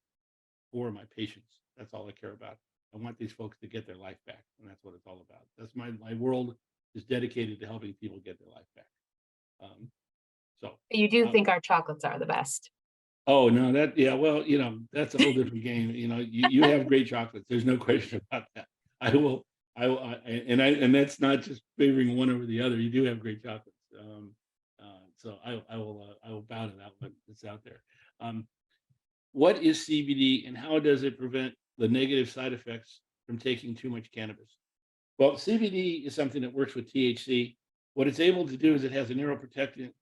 for my patients. That's all I care about. I want these folks to get their life back, and that's what it's all about. That's my world is dedicated to helping people get their life back. Um, so You do um, think our chocolates are the best? Oh, no, yeah, well, that's a whole different game. You have great chocolates. There's no question about that. And that's not just favoring one over the other. You do have great chocolates. So I will bow to that one that's out there. Um, what is CBD and how does it prevent the negative side effects from taking too much cannabis? Well, CBD is something that works with THC. What it's able to do is it has a neuroprotectant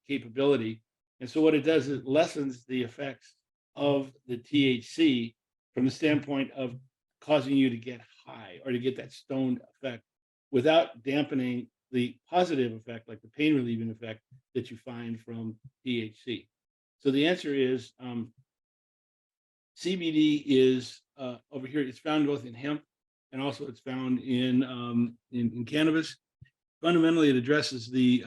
capability. And so what it does is it lessens the effects of the THC from the standpoint of causing you to get high or to get that stoned effect without dampening the positive effect, like the pain relieving effect that you find from THC. So the answer is CBD is over here. It's found both in hemp and also it's found in cannabis. Fundamentally, it addresses the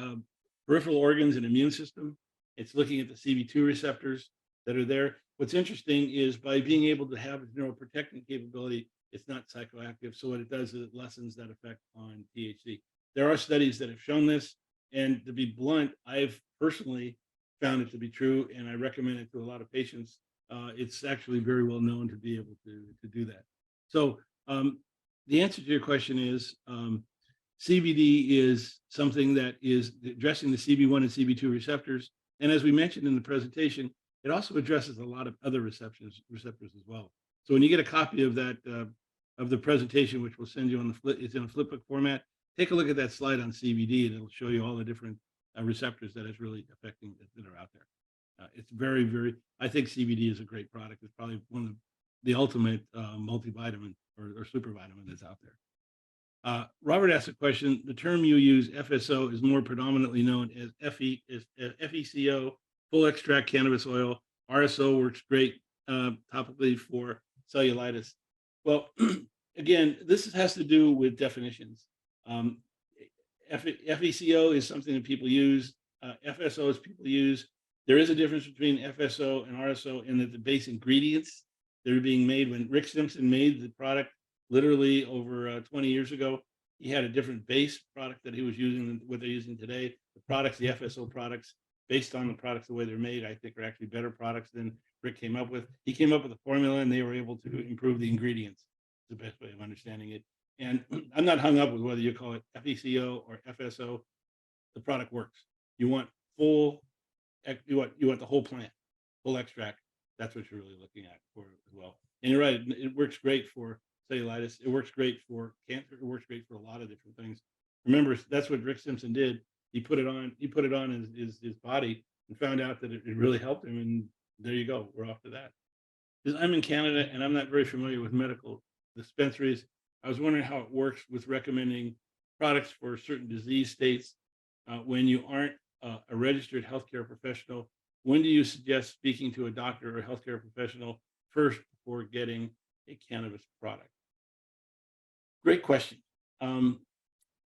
peripheral organs and immune system. It's looking at the CB2 receptors that are there. What's interesting is by being able to have its neuroprotectant capability, it's not psychoactive. So what it does is it lessens that effect on THC. There are studies that have shown this, and to be blunt, I've personally found it to be true, and I recommend it to a lot of patients. It's actually very well known to be able to do that. So the answer to your question is CBD is something that is addressing the CB1 and CB2 receptors. And as we mentioned in the presentation, it also addresses a lot of other receptors as well. So when you get a copy of that, of the presentation, which we'll send you on it's in a flipbook format, take a look at that slide on CBD and it'll show you all the different receptors that is really affecting that are out there. It's very, very, I think CBD is a great product. It's probably one of the ultimate multivitamin or super vitamin that's out there. Robert asked a question. The term you use, FSO, is more predominantly known as FECO, full extract cannabis oil. RSO works great topically for cellulitis. Well, again, this has to do with definitions. Um, FECO is something that people use. FSO is people use. There is a difference between FSO and RSO in that the base ingredients that are being made. When Rick Simpson made the product, literally over 20 years ago, he had a different base product that he was using than what they're using today. The products, the FSO products, based on the products, the way they're made, I think are actually better products than Rick came up with. He came up with a formula and they were able to improve the ingredients. It's the best way of understanding it. And I'm not hung up with whether you call it FECO or FSO. The product works. You want full, you want the whole plant, full extract. That's what you're really looking at for as well. And you're right, it works great for cellulitis. It works great for cancer. It works great for a lot of different things. Remember, that's what Rick Simpson did. He put it on. He put it on his body and found out that it really helped him. And there you go. We're off to that. Because I'm in Canada and I'm not very familiar with medical dispensaries. I was wondering how it works with recommending products for certain disease states when you aren't a registered healthcare professional. When do you suggest speaking to a doctor or a healthcare professional first before getting a cannabis product? Great question. Um,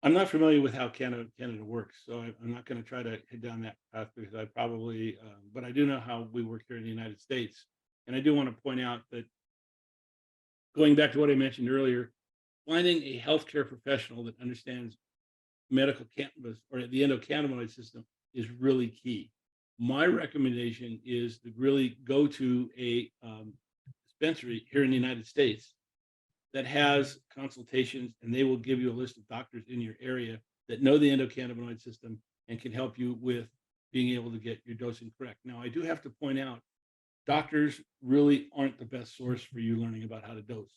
I'm not familiar with how Canada works, so I'm not going to try to head down that path because I probably, but I do know how we work here in the United States. And I do want to point out that going back to what I mentioned earlier, finding a healthcare professional that understands medical cannabis or the endocannabinoid system is really key. My recommendation is to really go to a dispensary here in the United States that has consultations, and they will give you a list of doctors in your area that know the endocannabinoid system and can help you with being able to get your dosing correct. Now, I do have to point out, doctors really aren't the best source for you learning about how to dose.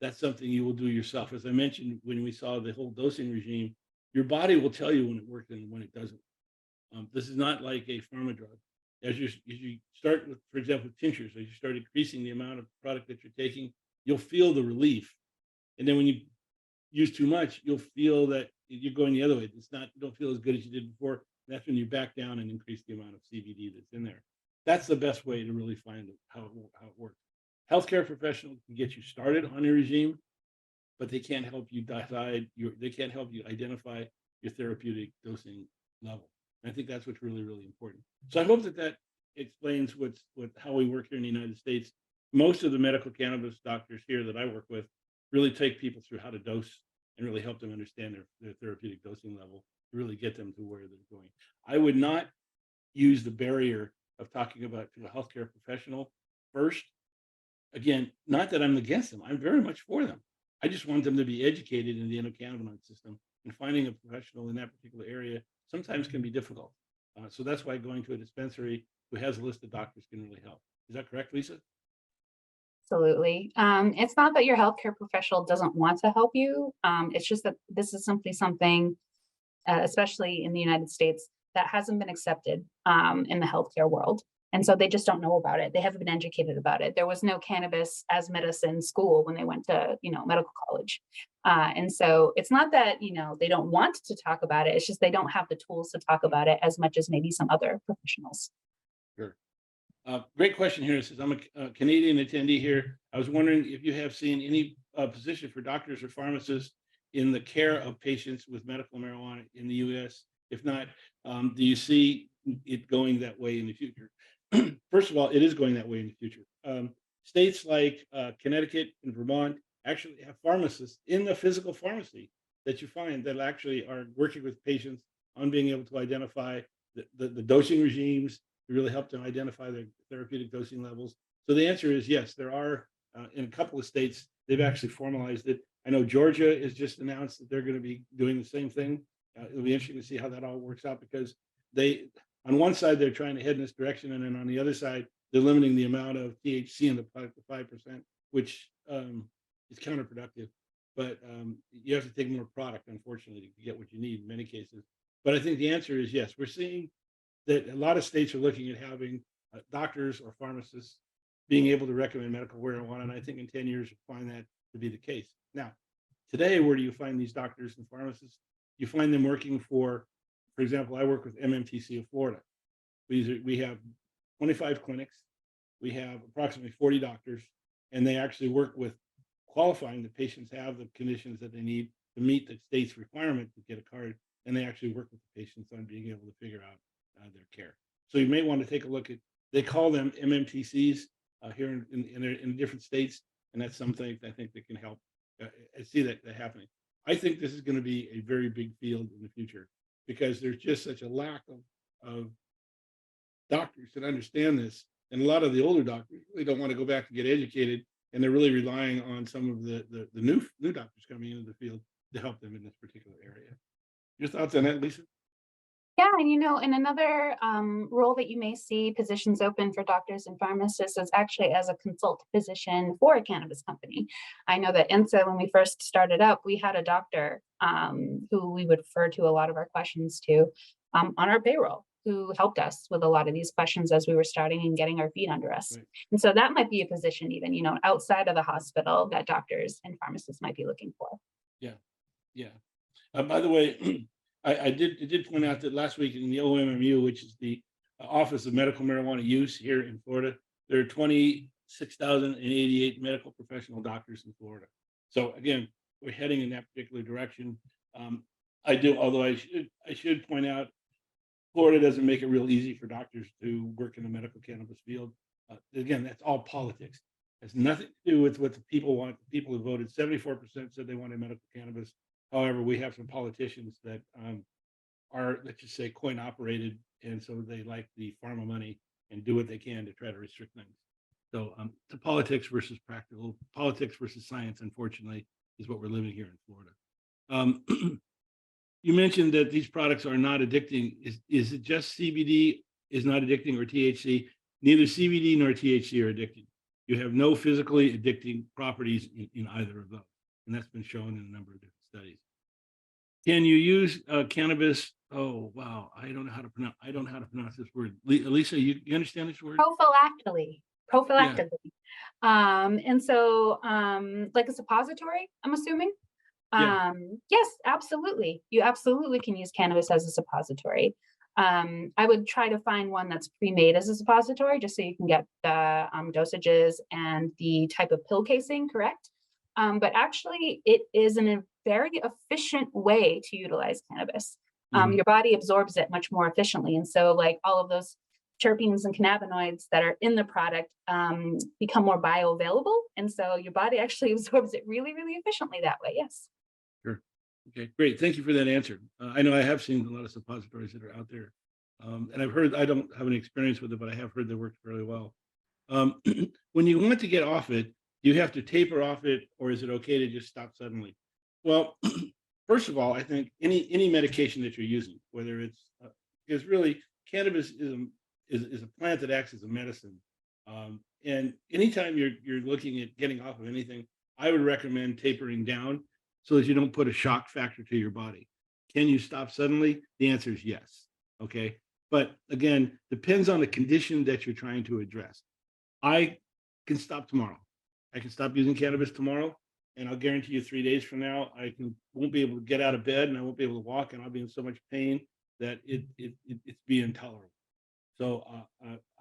That's something you will do yourself. As I mentioned, when we saw the whole dosing regime, your body will tell you when it works and when it doesn't. This is not like a pharma drug. As you start with, for example, tinctures, as you start increasing the amount of product that you're taking, you'll feel the relief. And then when you use too much, you'll feel that you're going the other way. It's not, you don't feel as good as you did before. That's when you back down and increase the amount of CBD that's in there. That's the best way to really find how it works. Healthcare professionals can get you started on your regime, but they can't help you they can't help you identify your therapeutic dosing level. And I think that's what's really, really important. So I hope that that explains how we work here in the United States. Most of the medical cannabis doctors here that I work with really take people through how to dose and really help them understand their therapeutic dosing level to really get them to where they're going. I would not use the barrier of talking about to a healthcare professional first. Again, not that I'm against them. I'm very much for them. I just want them to be educated in the endocannabinoid system, and finding a professional in that particular area sometimes can be difficult. So that's why going to a dispensary who has a list of doctors can really help. Is that correct, Lisa? Absolutely. It's not that your healthcare professional doesn't want to help you. It's just that this is simply something, especially in the United States, that hasn't been accepted in the healthcare world. And so they just don't know about it. They haven't been educated about it. There was no cannabis as medicine school when they went to, medical college. And so it's not that, they don't want to talk about it. It's just they don't have the tools to talk about it as much as maybe some other professionals. Sure. Great question here. It says, I'm a Canadian attendee here. I was wondering if you have seen any position for doctors or pharmacists in the care of patients with medical marijuana in the US. If not, do you see it going that way in the future? First of all, it is going that way in the future. States like Connecticut and Vermont actually have pharmacists in the physical pharmacy that you find that actually are working with patients on being able to identify the dosing regimes to really help them identify their therapeutic dosing levels. So the answer is yes, there are in a couple of states, they've actually formalized it. I know Georgia has just announced that they're going to be doing the same thing. It'll be interesting to see how that all works out, because on one side, they're trying to head in this direction, and then on the other side, they're limiting the amount of THC in the product to 5%, which is counterproductive. But you have to take more product, unfortunately, to get what you need in many cases. But I think the answer is yes. We're seeing that a lot of states are looking at having doctors or pharmacists being able to recommend medical marijuana, and I think in 10 years, you'll find that to be the case. Now, today, where do you find these doctors and pharmacists? You find them working for example, I work with MMTC of Florida. We have 25 clinics. we have approximately 40 doctors, and they actually work with qualifying the patients have the conditions that they need to meet the state's requirement to get a card, and they actually work with the patients on being able to figure out their care. So you may want to take a look at, they call them MMTCs here in different states, and that's something I think that can help. I see that happening. I think this is going to be a very big field in the future because there's just such a lack of doctors that understand this. And a lot of the older doctors really don't want to go back and get educated, and they're really relying on some of the new doctors coming into the field to help them in this particular area. Your thoughts on that, Lisa? Yeah, and in another role that you may see positions open for doctors and pharmacists is actually as a consult position for a cannabis company. I know that INSA, when we first started up, we had a doctor who we would refer to a lot of our questions to on our payroll, who helped us with a lot of these questions as we were starting and getting our feet under us. Right. And so that might be a position even, outside of the hospital that doctors and pharmacists might be looking for. Yeah, yeah. By the way, I did point out that last week in the OMMU, which is the Office of Medical Marijuana Use here in Florida, there are 26,088 medical professional doctors in Florida. So again, we're heading in that particular direction. Although I should point out, Florida doesn't make it real easy for doctors to work in the medical cannabis field. Again, that's all politics. It has nothing to do with what the people want. The people who voted, 74% said they wanted medical cannabis. However, we have some politicians that are, let's just say, coin operated, and so they like the pharma money and do what they can to try to restrict things. So the politics versus practical, politics versus science, unfortunately, is what we're living here in Florida. You mentioned that these products are not addicting. Is it just CBD is not addicting, or THC? Neither CBD nor THC are addicting. You have no physically addicting properties in either of those, and that's been shown in a number of different studies. Can you use cannabis? Oh wow, I don't know how to pronounce this word. Lisa, you understand this word? Prophylactically. And so like a suppository, I'm assuming. Yeah. Yes, absolutely. You absolutely can use cannabis as a suppository. I would try to find one that's pre-made as a suppository, just so you can get the dosages and the type of pill casing correct. But actually, it is a very efficient way to utilize cannabis. Your body absorbs it much more efficiently. And so like all of those terpenes and cannabinoids that are in the product become more bioavailable. And so your body actually absorbs it really, really efficiently that way. Yes. Sure. Okay, great. Thank you for that answer. I know I have seen a lot of suppositories that are out there. And I've heard, I don't have any experience with it, but I have heard they work fairly well. When you want to get off it, do you have to taper off it, or is it okay to just stop suddenly? Well, first of all, I think any medication that you're using, whether it's, because really cannabis is a plant that acts as a medicine. And anytime you're looking at getting off of anything, I would recommend tapering down so that you don't put a shock factor to your body. Can you stop suddenly? The answer is yes. Okay. But again, depends on the condition that you're trying to address. I can stop tomorrow. I can stop using cannabis tomorrow, and I'll guarantee you 3 days from now, won't be able to get out of bed, and I won't be able to walk, and I'll be in so much pain that it's be intolerable. So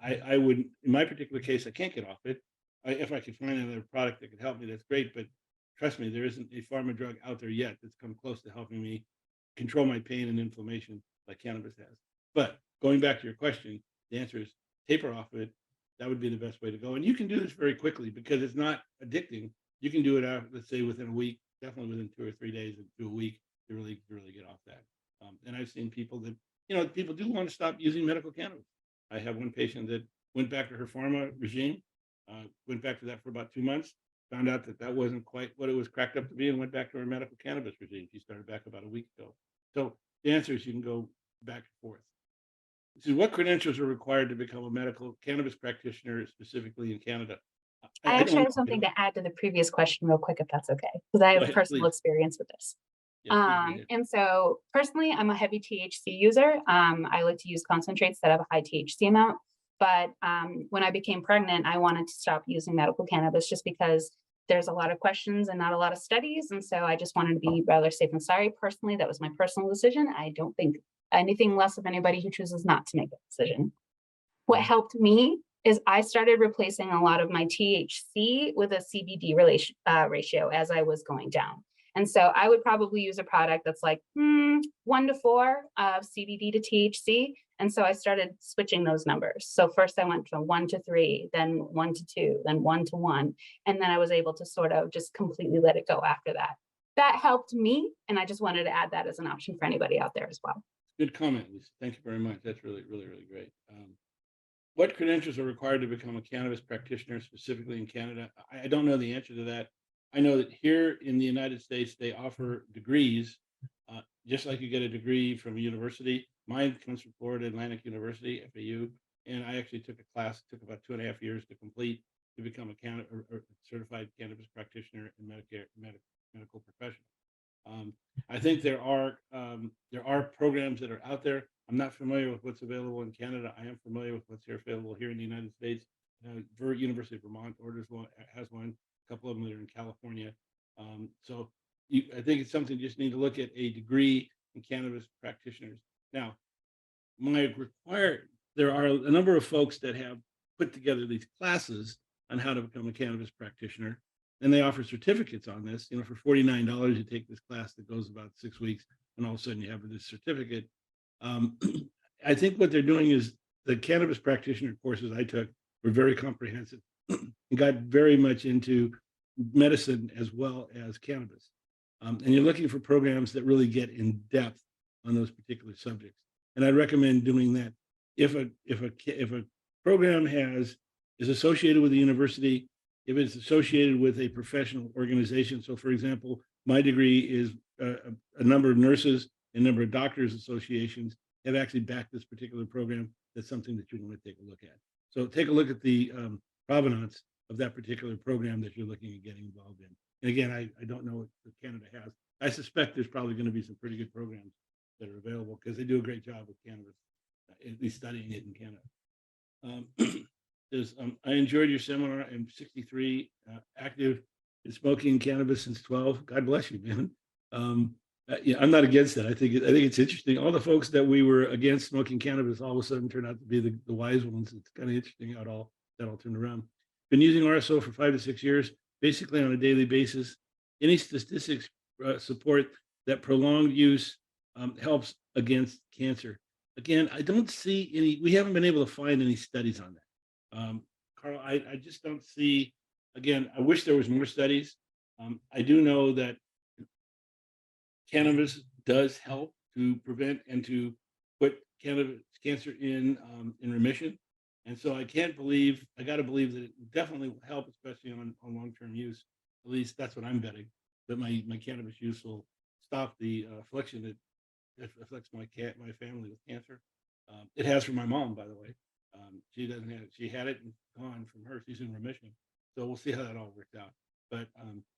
I would, in my particular case, I can't get off it. If I could find another product that could help me, that's great. But trust me, there isn't a pharma drug out there yet that's come close to helping me control my pain and inflammation like cannabis has. But going back to your question, the answer is taper off it. That would be the best way to go. And you can do this very quickly because it's not addicting. You can do it out, let's say, within a week, definitely within 2 or 3 days to a week to really get off that. And I've seen people that, people do want to stop using medical cannabis. I have one patient that went back to her pharma regime, went back to that for about 2 months, found out that wasn't quite what it was cracked up to be, and went back to her medical cannabis regime. She started back about a week ago. So the answer is you can go back and forth. This is what credentials are required to become a medical cannabis practitioner, specifically in Canada. I actually have something to add to the previous question real quick, if that's okay, because I have personal experience with this. Yeah, And so personally, I'm a heavy THC user. I like to use concentrates that have a high THC amount. But when I became pregnant, I wanted to stop using medical cannabis just because there's a lot of questions and not a lot of studies. And so I just wanted to be rather safe and sorry. Personally, that was my personal decision. I don't think anything less of anybody who chooses not to make that decision. What helped me is I started replacing a lot of my THC with a CBD ratio as I was going down. And so I would probably use a product that's like 1 to 4 of CBD to THC. And so I started switching those numbers. So first I went from 1 to 3, then 1 to 2, then 1 to 1. And then I was able to sort of just completely let it go after that. That helped me. And I just wanted to add that as an option for anybody out there as well. Good comment, Lisa. Thank you very much. That's really, really, really great. What credentials are required to become a cannabis practitioner, specifically in Canada? I don't know the answer to that. I know that here in the United States, they offer degrees, just like you get a degree from a university. Mine comes from Florida Atlantic University, FAU, and I actually took a class, took about 2.5 years to complete to become a or certified cannabis practitioner and medical professional. I think there are programs that are out there. I'm not familiar with what's available in Canada. I am familiar with what's available here in the United States. University of Vermont orders one, has one. A couple of them that are in California. I think it's something you just need to look at a degree in cannabis practitioners. Now, there are a number of folks that have put together these classes on how to become a cannabis practitioner. And they offer certificates on this. For $49, you take this class that goes about 6 weeks, and all of a sudden you have this certificate. I think what they're doing is the cannabis practitioner courses I took were very comprehensive and got very much into medicine as well as cannabis. And you're looking for programs that really get in depth on those particular subjects. And I'd recommend doing that. If a program is associated with a university, if it's associated with a professional organization. So, for example, my degree is a number of nurses and a number of doctors associations have actually backed this particular program. That's something that you want to take a look at. So take a look at the provenance of that particular program that you're looking at getting involved in. And again, I don't know what Canada has. I suspect there's probably going to be some pretty good programs that are available because they do a great job with cannabis, at least studying it in Canada. I enjoyed your seminar. I'm 63, active in smoking cannabis since 12. God bless you, man. Yeah, I'm not against that. I think it's interesting. All the folks that we were against smoking cannabis all of a sudden turned out to be the wise ones. It's kind of interesting how that all turned around. Been using RSO for 5 to 6 years, basically on a daily basis. Any statistics support that prolonged use helps against cancer? Again, I don't see any. We haven't been able to find any studies on that. Carl, I just don't see. Again, I wish there was more studies. I do know that cannabis does help to prevent and to put cancer in remission. And so I got to believe that it definitely will help, especially on long-term use. At least that's what I'm betting, that my cannabis use will stop the affliction that afflicts my family with cancer. It has for my mom, by the way. She doesn't have it. She had it and gone from her. She's in remission. So we'll see how that all works out. But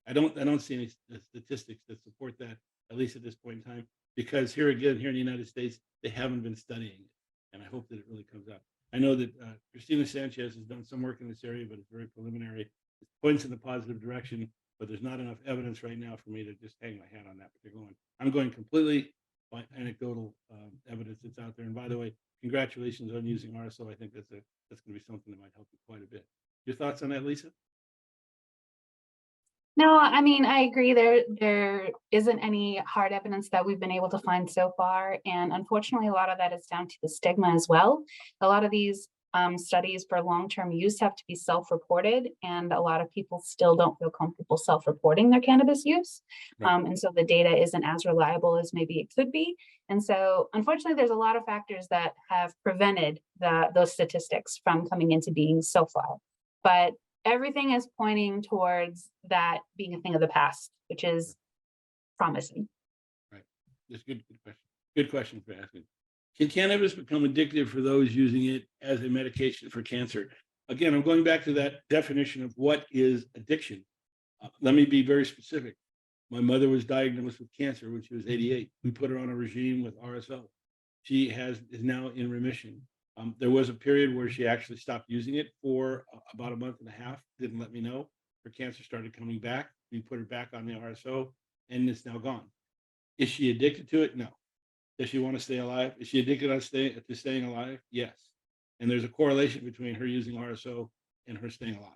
I don't see any statistics that support that, at least at this point in time, because here in the United States, they haven't been studying it. And I hope that it really comes out. I know that Christina Sanchez has done some work in this area, but it's very preliminary. It points in the positive direction, but there's not enough evidence right now for me to just hang my hat on that particular one. I'm going completely by anecdotal evidence that's out there. And by the way, congratulations on using RSO. I think that's going to be something that might help you quite a bit. Your thoughts on that, Lisa? No, I mean, I agree. There isn't any hard evidence that we've been able to find so far. And unfortunately, a lot of that is down to the stigma as well. A lot of these studies for long-term use have to be self-reported, and a lot of people still don't feel comfortable self-reporting their cannabis use. Right. And so the data isn't as reliable as maybe it could be. And so unfortunately, there's a lot of factors that have prevented those statistics from coming into being so far. But everything is pointing towards that being a thing of the past, which is promising. Right. That's good question. Good question for asking. Can cannabis become addictive for those using it as a medication for cancer? Again, I'm going back to that definition of what is addiction. Let me be very specific. My mother was diagnosed with cancer when she was 88. We put her on a regime with RSO. She is now in remission. There was a period where she actually stopped using it for about a month and a half, didn't let me know. Her cancer started coming back. We put her back on the RSO, and it's now gone. Is she addicted to it? No. Does she want to stay alive? Is she addicted to staying alive? Yes. And there's a correlation between her using RSO and her staying alive.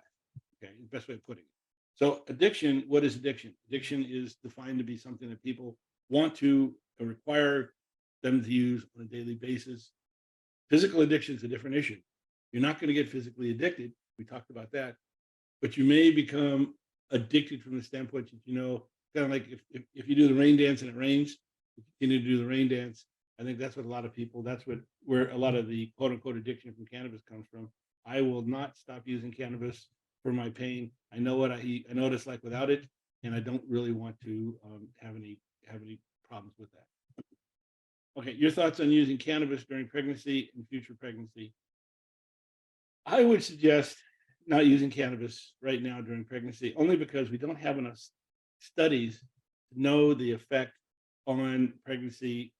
Okay, the best way of putting it. So addiction, what is addiction? Addiction is defined to be something that people want to or require them to use on a daily basis. Physical addiction is a different issue. You're not going to get physically addicted. We talked about that, but you may become addicted from the standpoint that, kind of like if you do the rain dance and it rains, you continue to do the rain dance. I think that's what a lot of people, where a lot of the quote unquote addiction from cannabis comes from. I will not stop using cannabis for my pain. I know what I eat. I know what it's like without it, and I don't really want to have any problems with that. Okay, your thoughts on using cannabis during pregnancy and future pregnancy? I would suggest not using cannabis right now during pregnancy, only because we don't have enough studies to know the effect on pregnancy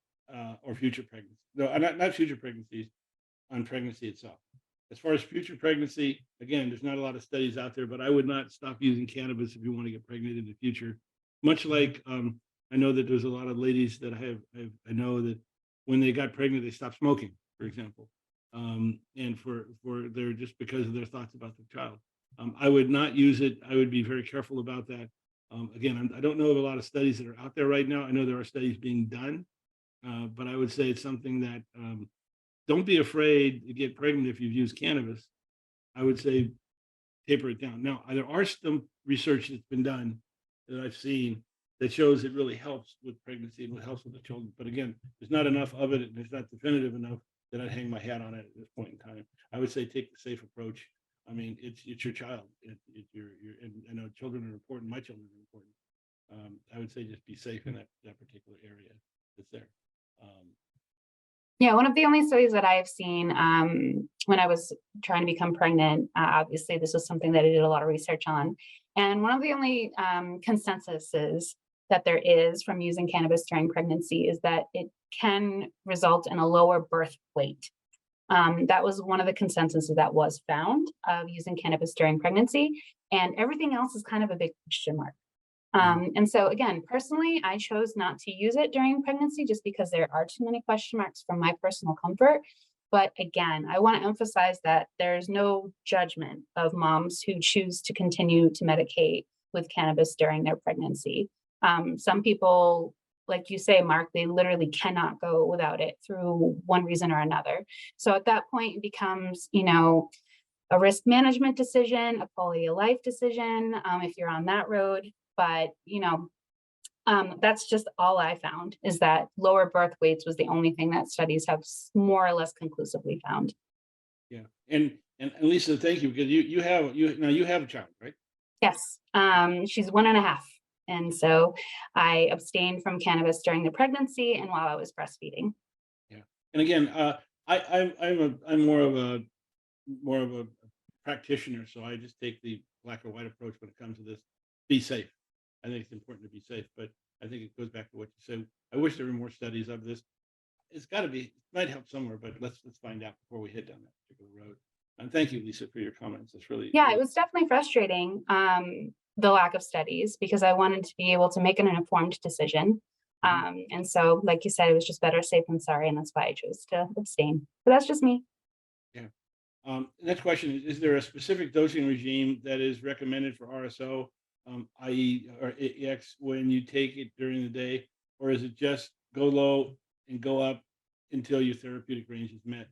or future pregnancy. No, not future pregnancies, on pregnancy itself. As far as future pregnancy, again, there's not a lot of studies out there, but I would not stop using cannabis if you want to get pregnant in the future. Much like I know that there's a lot of ladies that I know that when they got pregnant, they stopped smoking, for example, and for their just because of their thoughts about the child. I would not use it. I would be very careful about that. Again, I don't know of a lot of studies that are out there right now. I know there are studies being done, but I would say it's something that don't be afraid to get pregnant if you've used cannabis. I would say taper it down. Now, there are some research that's been done that I've seen that shows it really helps with pregnancy and it helps with the children. But again, there's not enough of it and it's not definitive enough that I'd hang my hat on it at this point in time. I would say take the safe approach. I mean, it's your child. It's and I know children are important. My children are important. I would say just be safe in that particular area that's there. Yeah, one of the only studies that I've seen when I was trying to become pregnant, obviously this was something that I did a lot of research on. And one of the only consensuses that there is from using cannabis during pregnancy is that it can result in a lower birth weight. That was one of the consensuses that was found of using cannabis during pregnancy. And everything else is kind of a big question mark. And so again, personally, I chose not to use it during pregnancy just because there are too many question marks for my personal comfort. But again, I want to emphasize that there's no judgment of moms who choose to continue to medicate with cannabis during their pregnancy. Some people, like you say, Mark, they literally cannot go without it through one reason or another. So at that point, it becomes, a risk management decision, a quality of life decision, if you're on that road. But, that's just all I found is that lower birth weights was the only thing that studies have more or less conclusively found. Yeah. And Lisa, thank you, because you have a child, right? Yes, she's 1.5. And so I abstained from cannabis during the pregnancy and while I was breastfeeding. Yeah. And again, I'm more of a practitioner, so I just take the black or white approach when it comes to this. Be safe. I think it's important to be safe, but I think it goes back to what you said. I wish there were more studies of this. It's got to be, it might help somewhere, but let's find out before we head down that particular road. And thank you, Lisa, for your comments. It's really, Yeah, it was definitely frustrating, the lack of studies, because I wanted to be able to make an informed decision. And so, like you said, it was just better safe than sorry, and that's why I chose to abstain. But that's just me. yeah. Next question is there a specific dosing regime that is recommended for RSO, i.e. or AX, when you take it during the day, or is it just go low and go up until your therapeutic range is met?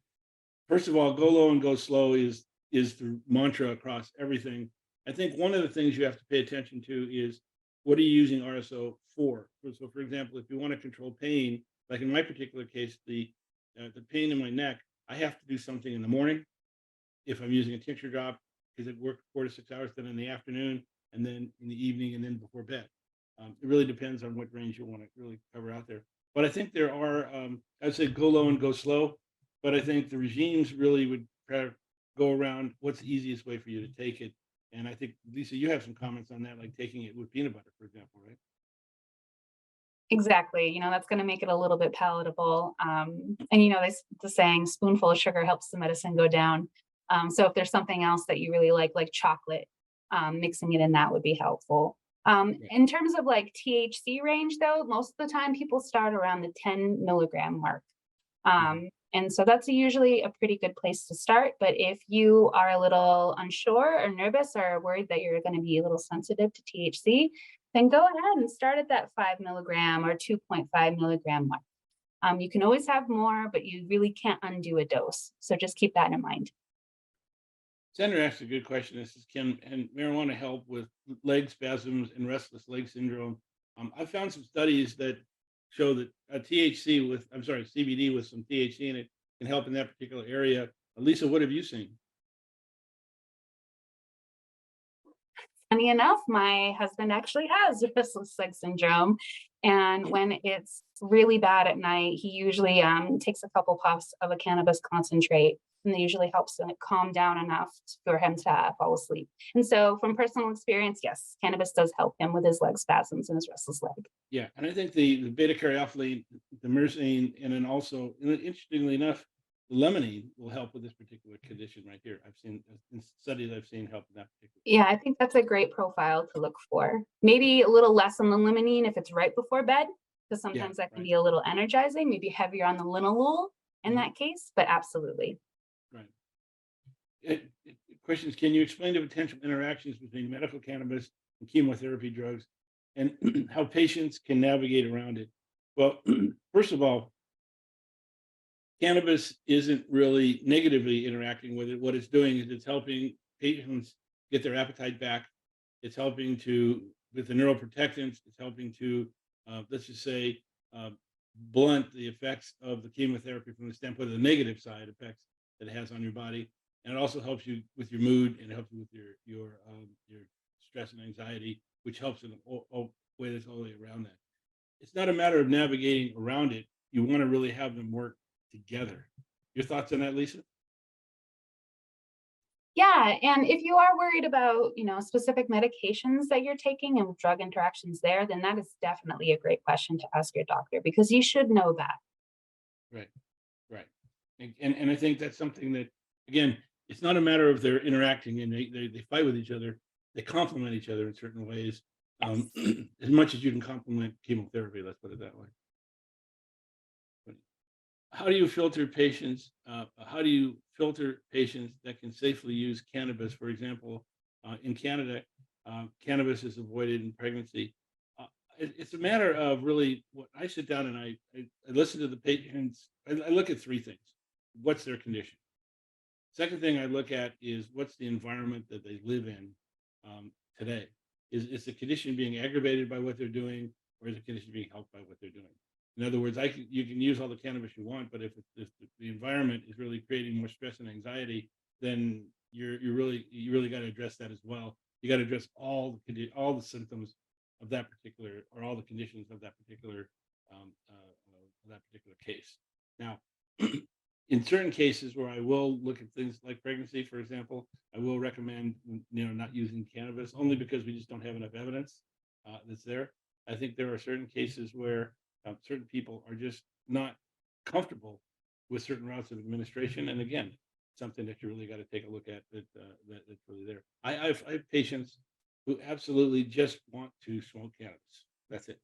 First of all, go low and go slow is the mantra across everything. I think one of the things you have to pay attention to is what are you using RSO for? So, for example, if you want to control pain, like in my particular case, the pain in my neck, I have to do something in the morning if I'm using a tincture drop, because it works 4 to 6 hours, then in the afternoon, and then in the evening, and then before bed. It really depends on what range you want to really cover out there. But I think there are, I'd say go low and go slow, but I think the regimes really would kind of go around what's the easiest way for you to take it. And I think, Lisa, you have some comments on that, like taking it with peanut butter, for example, right? Exactly. That's going to make it a little bit palatable. And the saying, spoonful of sugar helps the medicine go down. So if there's something else that you really like chocolate, mixing it in that would be helpful. In terms of like THC range, though, most of the time people start around the 10 milligram mark. And so that's usually a pretty good place to start. But if you are a little unsure or nervous or worried that you're going to be a little sensitive to THC, then go ahead and start at that 5 milligram or 2.5 milligram mark. You can always have more, but you really can't undo a dose. So just keep that in mind. Senator asked a good question. This is, can and marijuana help with leg spasms and restless leg syndrome? I found some studies that show that CBD with some THC in it can help in that particular area. Lisa, what have you seen? Funny enough, my husband actually has restless leg syndrome. And when it's really bad at night, he usually takes a couple puffs of a cannabis concentrate, and it usually helps him calm down enough for him to fall asleep. And so, from personal experience, yes, cannabis does help him with his leg spasms and his restless leg. Yeah, and I think the beta caryophyllene, the myrcene, and then also, and interestingly enough, the limonene will help with this particular condition right here. I've seen in studies I've seen help in that particular. Yeah, I think that's a great profile to look for. Maybe a little less on the limonene if it's right before bed, because Yeah, sometimes that can right, be a little energizing, maybe heavier on the linalool in mhm, that case, but absolutely. right. Questions: can you explain the potential interactions between medical cannabis and chemotherapy drugs, and how patients can navigate around it? Well, first of all, cannabis isn't really negatively interacting with it. What it's doing is it's helping patients get their appetite back. It's helping to, with the neuroprotectants, it's helping to, let's just say, uh, blunt the effects of the chemotherapy from the standpoint of the negative side effects that it has on your body. And it also helps you with your mood, and it helps you with your stress and anxiety, which helps in a way that's all the way around that. It's not a matter of navigating around it. You want to really have them work together. Your thoughts on that, Lisa? Yeah, and if you are worried about, specific medications that you're taking and drug interactions there, then that is definitely a great question to ask your doctor because you should know that. Right, right. And I think that's something that, again, it's not a matter of they're interacting and they fight with each other. They complement each other in certain ways, um, Yes. as much as you can complement chemotherapy. Let's put it that way. But how do you filter patients? How do you filter patients that can safely use cannabis? For example, in Canada, cannabis is avoided in pregnancy. Uh, it's a matter of really what I sit down and I listen to the patients. I look at three things: what's their condition? Second thing I look at is what's the environment that they live in today. Is the condition being aggravated by what they're doing, or is the condition being helped by what they're doing? In other words, you can use all the cannabis you want, but if the environment is really creating more stress and anxiety, then you really got to address that as well. You got to address all the symptoms of that particular, or all the conditions of that particular case. Now, in certain cases where I will look at things like pregnancy, for example, I will recommend not using cannabis, only because we just don't have enough evidence that's there. I think there are certain cases where certain people are just not comfortable with certain routes of administration, and again, something that you really got to take a look at that's really there. I have patients who absolutely just want to smoke cannabis. That's it.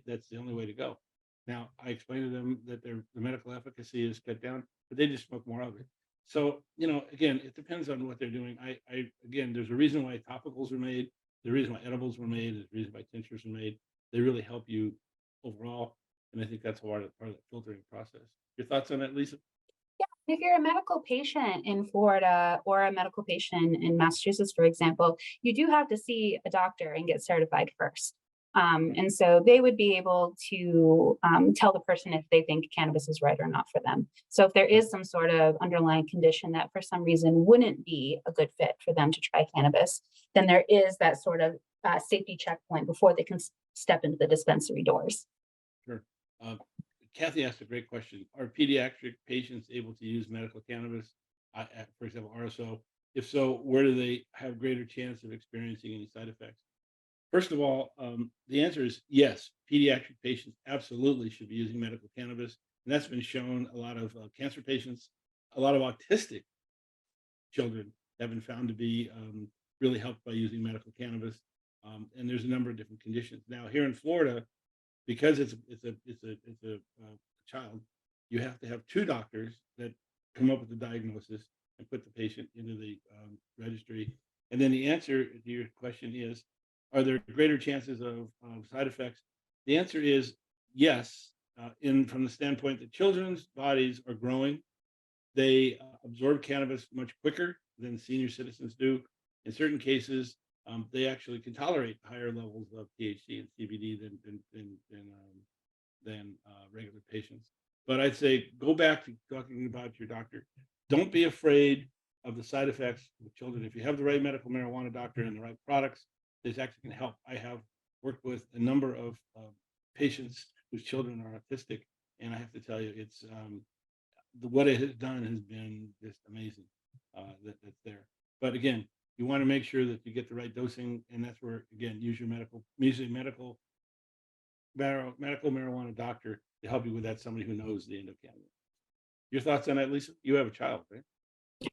That's the only way to go. Now, I explain to them that the medical efficacy is cut down, but they just smoke more of it. So, again, it depends on what they're doing. Again, there's a reason why topicals were made. The reason why edibles were made. There's a reason why tinctures were made. They really help you overall, and I think that's part of the filtering process. Your thoughts on that, Lisa? If you're a medical patient in Florida or a medical patient in Massachusetts, for example, you do have to see a doctor and get certified first. And so they would be able to tell the person if they think cannabis is right or not for them. So if there Right. is some sort of underlying condition that for some reason wouldn't be a good fit for them to try cannabis, then there is that sort of safety checkpoint before they can step into the dispensary doors. Sure. Uh, Kathy asked a great question. Are pediatric patients able to use medical cannabis, for example, RSO? If so, where do they have greater chance of experiencing any side effects? First of all, the answer is yes. Pediatric patients absolutely should be using medical cannabis, and that's been shown. A lot of cancer patients, a lot of autistic children have been found to be really helped by using medical cannabis. And there's a number of different conditions. Now, here in Florida, because it's a child, you have to have two doctors that come up with the diagnosis and put the patient into the registry. And then the answer to your question is, are there greater chances of side effects? The answer is yes, in from the standpoint that children's bodies are growing. They absorb cannabis much quicker than senior citizens do. In certain cases, they actually can tolerate higher levels of THC and CBD than regular patients. But I'd say go back to talking about your doctor. Don't be afraid of the side effects with children. If you have the right medical marijuana doctor and the right products, this actually can help. I have worked with a number of patients whose children are autistic, and I have to tell you, it's what it has done has been just amazing. That's there. But again, you want to make sure that you get the right dosing, and that's where again use your medical marijuana doctor to help you with that. Somebody who knows the endocannabinoids. Your thoughts on that, Lisa? You have a child, right?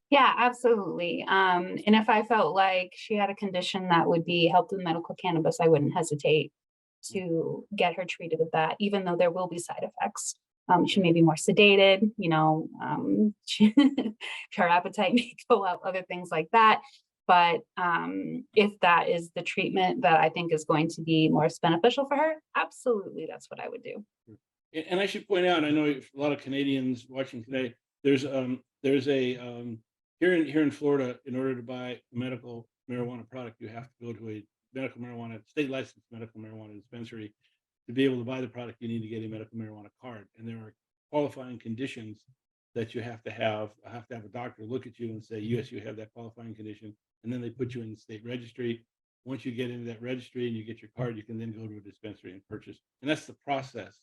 Yeah, absolutely. And if I felt like she had a condition that would be helped with medical cannabis, I wouldn't hesitate to get her treated with that, even though there will be side effects. She may be more sedated, her appetite may go up, other things like that. But if that is the treatment that I think is going to be most beneficial for her, absolutely, that's what I would do. And I should point out, I know a lot of Canadians watching today. There's a here in Florida, in order to buy a medical marijuana product, you have to go to a medical marijuana state licensed medical marijuana dispensary. To be able to buy the product, you need to get a medical marijuana card, and there are qualifying conditions that you have to have. I have to have a doctor look at you and say, yes, you have that qualifying condition, and then they put you in the state registry. Once you get into that registry and you get your card, you can then go to a dispensary and purchase. And that's the process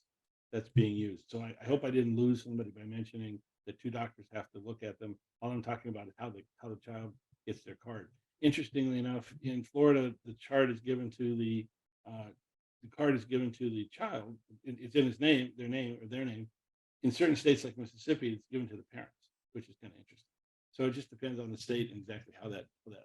that's being used. So I hope I didn't lose somebody by mentioning that two doctors have to look at them. All I'm talking about is how the child gets their card. Interestingly enough, in Florida, the card is given to the child. It's in his name, their name. In certain states like Mississippi, it's given to the parents, which is kind of interesting. So it just depends on the state and exactly how that works.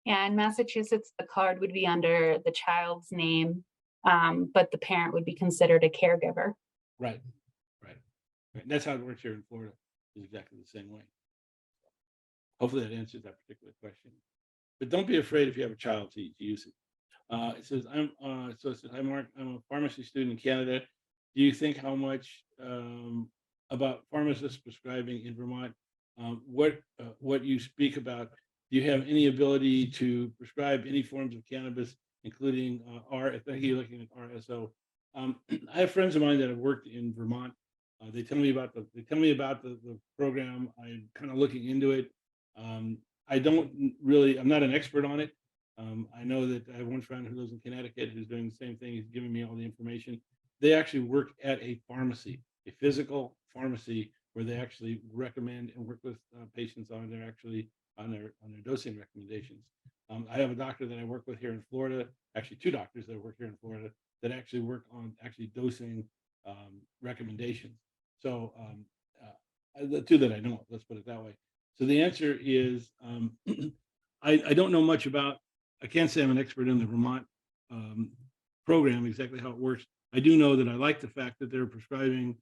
Yeah, in Massachusetts, the card would be under the child's name, but the parent would be considered a caregiver. Right, right, right. And that's how it works here in Florida. Is exactly the same way. Hopefully that answers that particular question. But don't be afraid if you have a child to use it. It says, it says, hi, Mark, I'm a pharmacy student in Canada. Do you think how much about pharmacists prescribing in Vermont? What you speak about, do you have any ability to prescribe any forms of cannabis, including I think you're looking at RSO. I have friends of mine that have worked in Vermont. They tell me about the program. I'm kind of looking into it. I'm not an expert on it. I know that I have one friend who lives in Connecticut who's doing the same thing. He's giving me all the information. They actually work at a pharmacy, a physical pharmacy, where they actually recommend and work with patients on their dosing recommendations. I have a doctor that I work with here in Florida, actually two doctors that work here in Florida that actually work on actually dosing recommendations. So the two that I know of, let's put it that way. So the answer is I don't know much about. I can't say I'm an expert in the Vermont program, exactly how it works. I do know that I like the fact that they're prescribing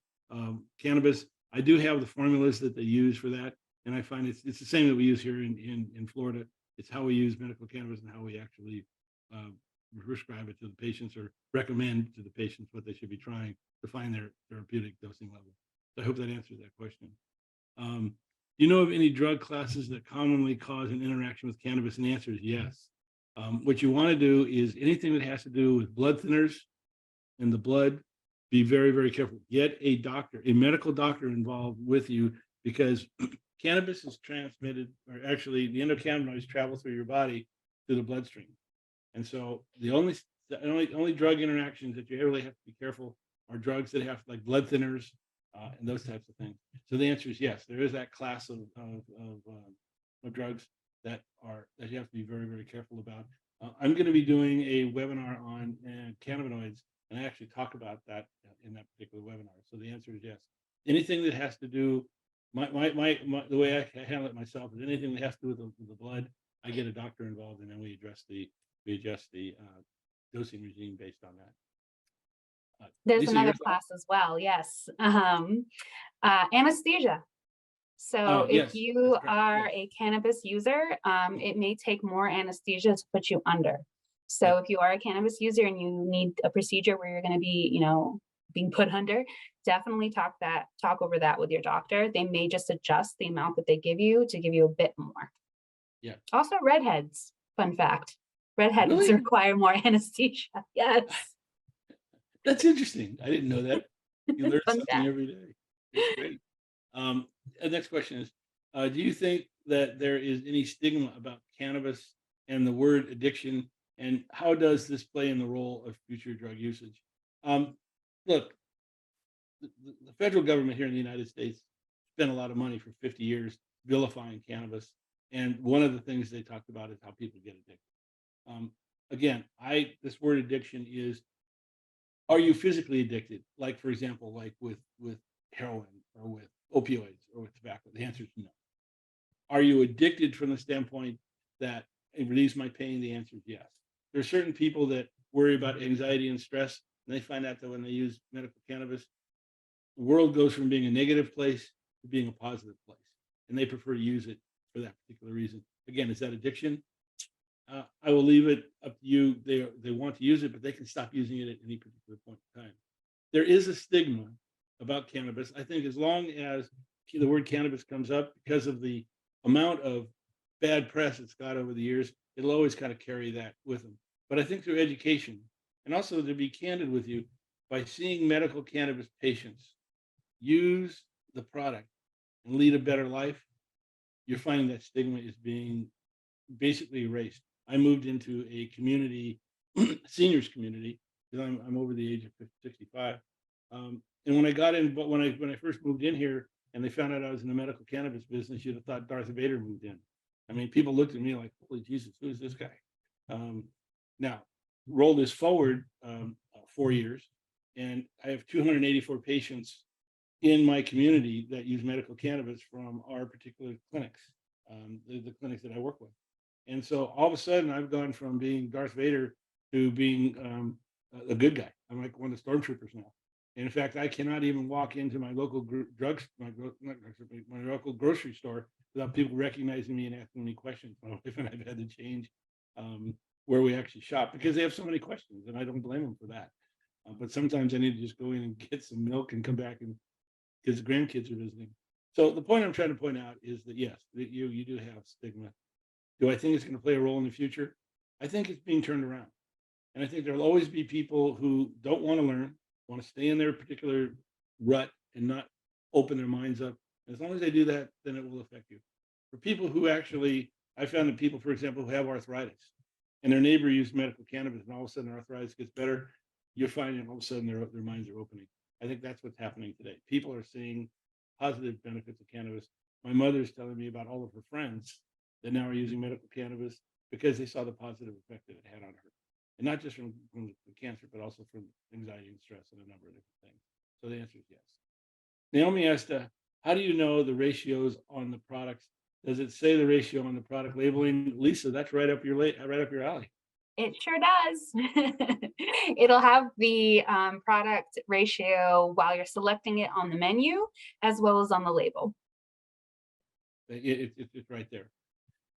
cannabis. I do have the formulas that they use for that, and I find it's the same that we use here in Florida. It's how we use medical cannabis and how we actually prescribe it to the patients or recommend to the patients what they should be trying to find their therapeutic dosing level. So I hope that answers that question. Do you know of any drug classes that commonly cause an interaction with cannabis? And the answer is yes. What you want to do is anything that has to do with blood thinners in the blood, be very, very careful. Get a doctor, a medical doctor involved with you, because cannabis is transmitted, or actually the endocannabinoids travel through your body to the bloodstream. And so the only drug interactions that you really have to be careful are drugs that have like blood thinners and those types of things. So the answer is yes, there is that class of drugs that you have to be very, very careful about. I'm going to be doing a webinar on cannabinoids, and I actually talk about that in that particular webinar. So the answer is yes. Anything that has to do, the way I handle it myself is anything that has to do with the blood, I get a doctor involved, and then we adjust the dosing regime based on that. There's Lisa, another your thought? class as well, yes. Anesthesia. So Oh, if yes, that's you correct. are Yes. a cannabis user, it may take more anesthesia to put you under. So Yep. if you are a cannabis user and you need a procedure where you're going to be, being put under, definitely talk over that with your doctor. They may just adjust the amount that they give you to give you a bit more. Yeah. Also, redheads, fun fact. Redheads Really? require more anesthesia. Yes. That's interesting. I didn't know that. You learn Fun something fact. every day. It's great. The next question is, do you think that there is any stigma about cannabis and the word addiction, and how does this play in the role of future drug usage? Um, Look, the federal government here in the United States spent a lot of money for 50 years vilifying cannabis, and one of the things they talked about is how people get addicted. Um, Again, I this word addiction is, are you physically addicted? Like, for example, like with heroin or with opioids or with tobacco? The answer is no. Are you addicted from the standpoint that it relieves my pain? The answer is yes. There are certain people that worry about anxiety and stress, and they find out that when they use medical cannabis, the world goes from being a negative place to being a positive place, and they prefer to use it for that particular reason. Again, is that addiction? I will leave it up to you. They want to use it, but they can stop using it at any particular point in time. There is a stigma about cannabis. I think as long as the word cannabis comes up, because of the amount of bad press it's got over the years, it'll always kind of carry that with them. But I think through education, and also to be candid with you, by seeing medical cannabis patients use the product and lead a better life, you're finding that stigma is being basically erased. I moved into a community, seniors community, because I'm over the age of 65. And when I got in, but when I first moved in here, and they found out I was in the medical cannabis business, you'd have thought Darth Vader moved in. I mean, people looked at me like, "Holy Jesus, who is this guy?" Um, Now, roll this forward 4 years, and I have 284 patients in my community that use medical cannabis from our particular clinics, the clinics that I work with. And so all of a sudden, I've gone from being Darth Vader to being a good guy. I'm like one of the stormtroopers now. And in fact, I cannot even walk into my local my local grocery store without people recognizing me and asking me questions. My wife and I've had to change where we actually shop because they have so many questions, and I don't blame them for that. But sometimes I need to just go in and get some milk and come back, and because the grandkids are visiting. So the point I'm trying to point out is that yes, that you do have stigma. Do I think it's going to play a role in the future? I think it's being turned around. And I think there'll always be people who don't want to learn, want to stay in their particular rut and not open their minds up. As long as they do that, then it will affect you. For people who actually, I found that people, for example, who have arthritis and their neighbor used medical cannabis and all of a sudden their arthritis gets better, you're finding all of a sudden their minds are opening. I think that's what's happening today. People are seeing positive benefits of cannabis. My mother's telling me about all of her friends that now are using medical cannabis because they saw the positive effect that it had on her. And not just from the cancer, but also from anxiety and stress and a number of different things. So the answer is yes. Naomi asked, how do you know the ratios on the products? Does it say the ratio on the product labeling? Lisa, that's right up right up your alley. It sure does. It'll have the product ratio while you're selecting it on the menu, as well as on the label. It's right there.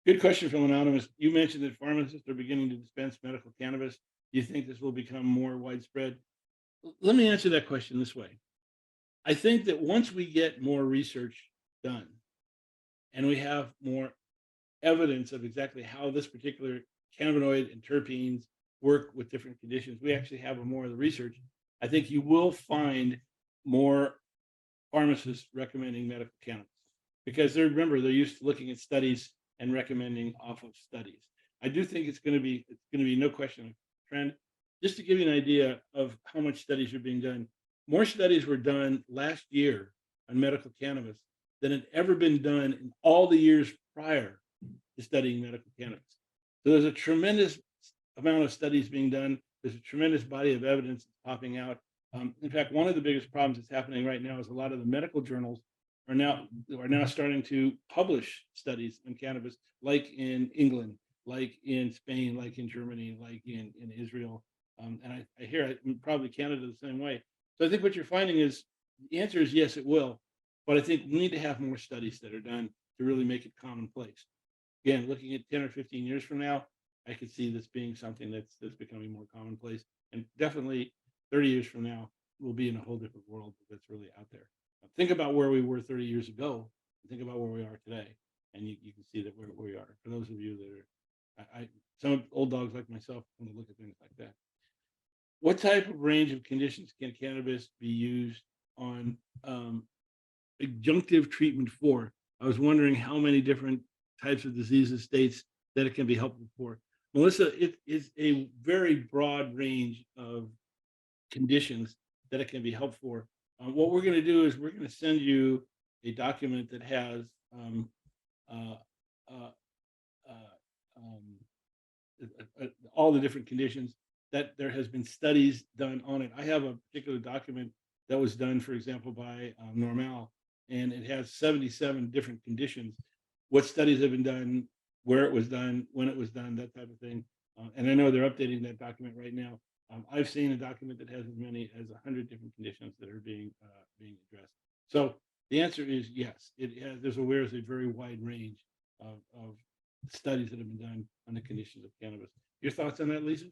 Good question from Anonymous. You mentioned that pharmacists are beginning to dispense medical cannabis. Do you think this will become more widespread? Let me answer that question this way. I think that once we get more research done and we have more evidence of exactly how this particular cannabinoid and terpenes work with different conditions, we actually have more of the research. I think you will find more pharmacists recommending medical cannabis because they're used to looking at studies and recommending off of studies. I do think it's going to be no question a trend. Just to give you an idea of how much studies are being done, more studies were done last year on medical cannabis than had ever been done in all the years prior to studying medical cannabis. So there's a tremendous amount of studies being done. There's a tremendous body of evidence popping out. In fact, one of the biggest problems that's happening right now is a lot of the medical journals are now starting to publish studies on cannabis, like in England, like in Spain, like in Germany, like in Israel. And I hear it, and probably Canada the same way. So I think what you're finding is the answer is yes, it will. But I think we need to have more studies that are done to really make it commonplace. Again, looking at 10 or 15 years from now, I could see this being something that's becoming more commonplace. And definitely 30 years from now, we'll be in a whole different world that's really out there. Think about where we were 30 years ago, and think about where we are today. And you can see that where we are. For those of you that are, some old dogs like myself, when they look at things like that. What type of range of conditions can cannabis be used on adjunctive treatment for? I was wondering how many different types of diseases, states that it can be helpful for. Melissa, it is a very broad range of conditions that it can be helpful for. What we're going to do is we're going to send you a document that has uh, uh, um, all the different conditions that there has been studies done on it. I have a particular document that was done, for example, by Normal, and it has 77 different conditions, what studies have been done, where it was done, when it was done, that type of thing. And I know they're updating that document right now. I've seen a document that has as many as 100 different conditions that are being addressed. So the answer is yes. It has. There's a very wide range of studies that have been done on the conditions of cannabis. Your thoughts on that, Lisa?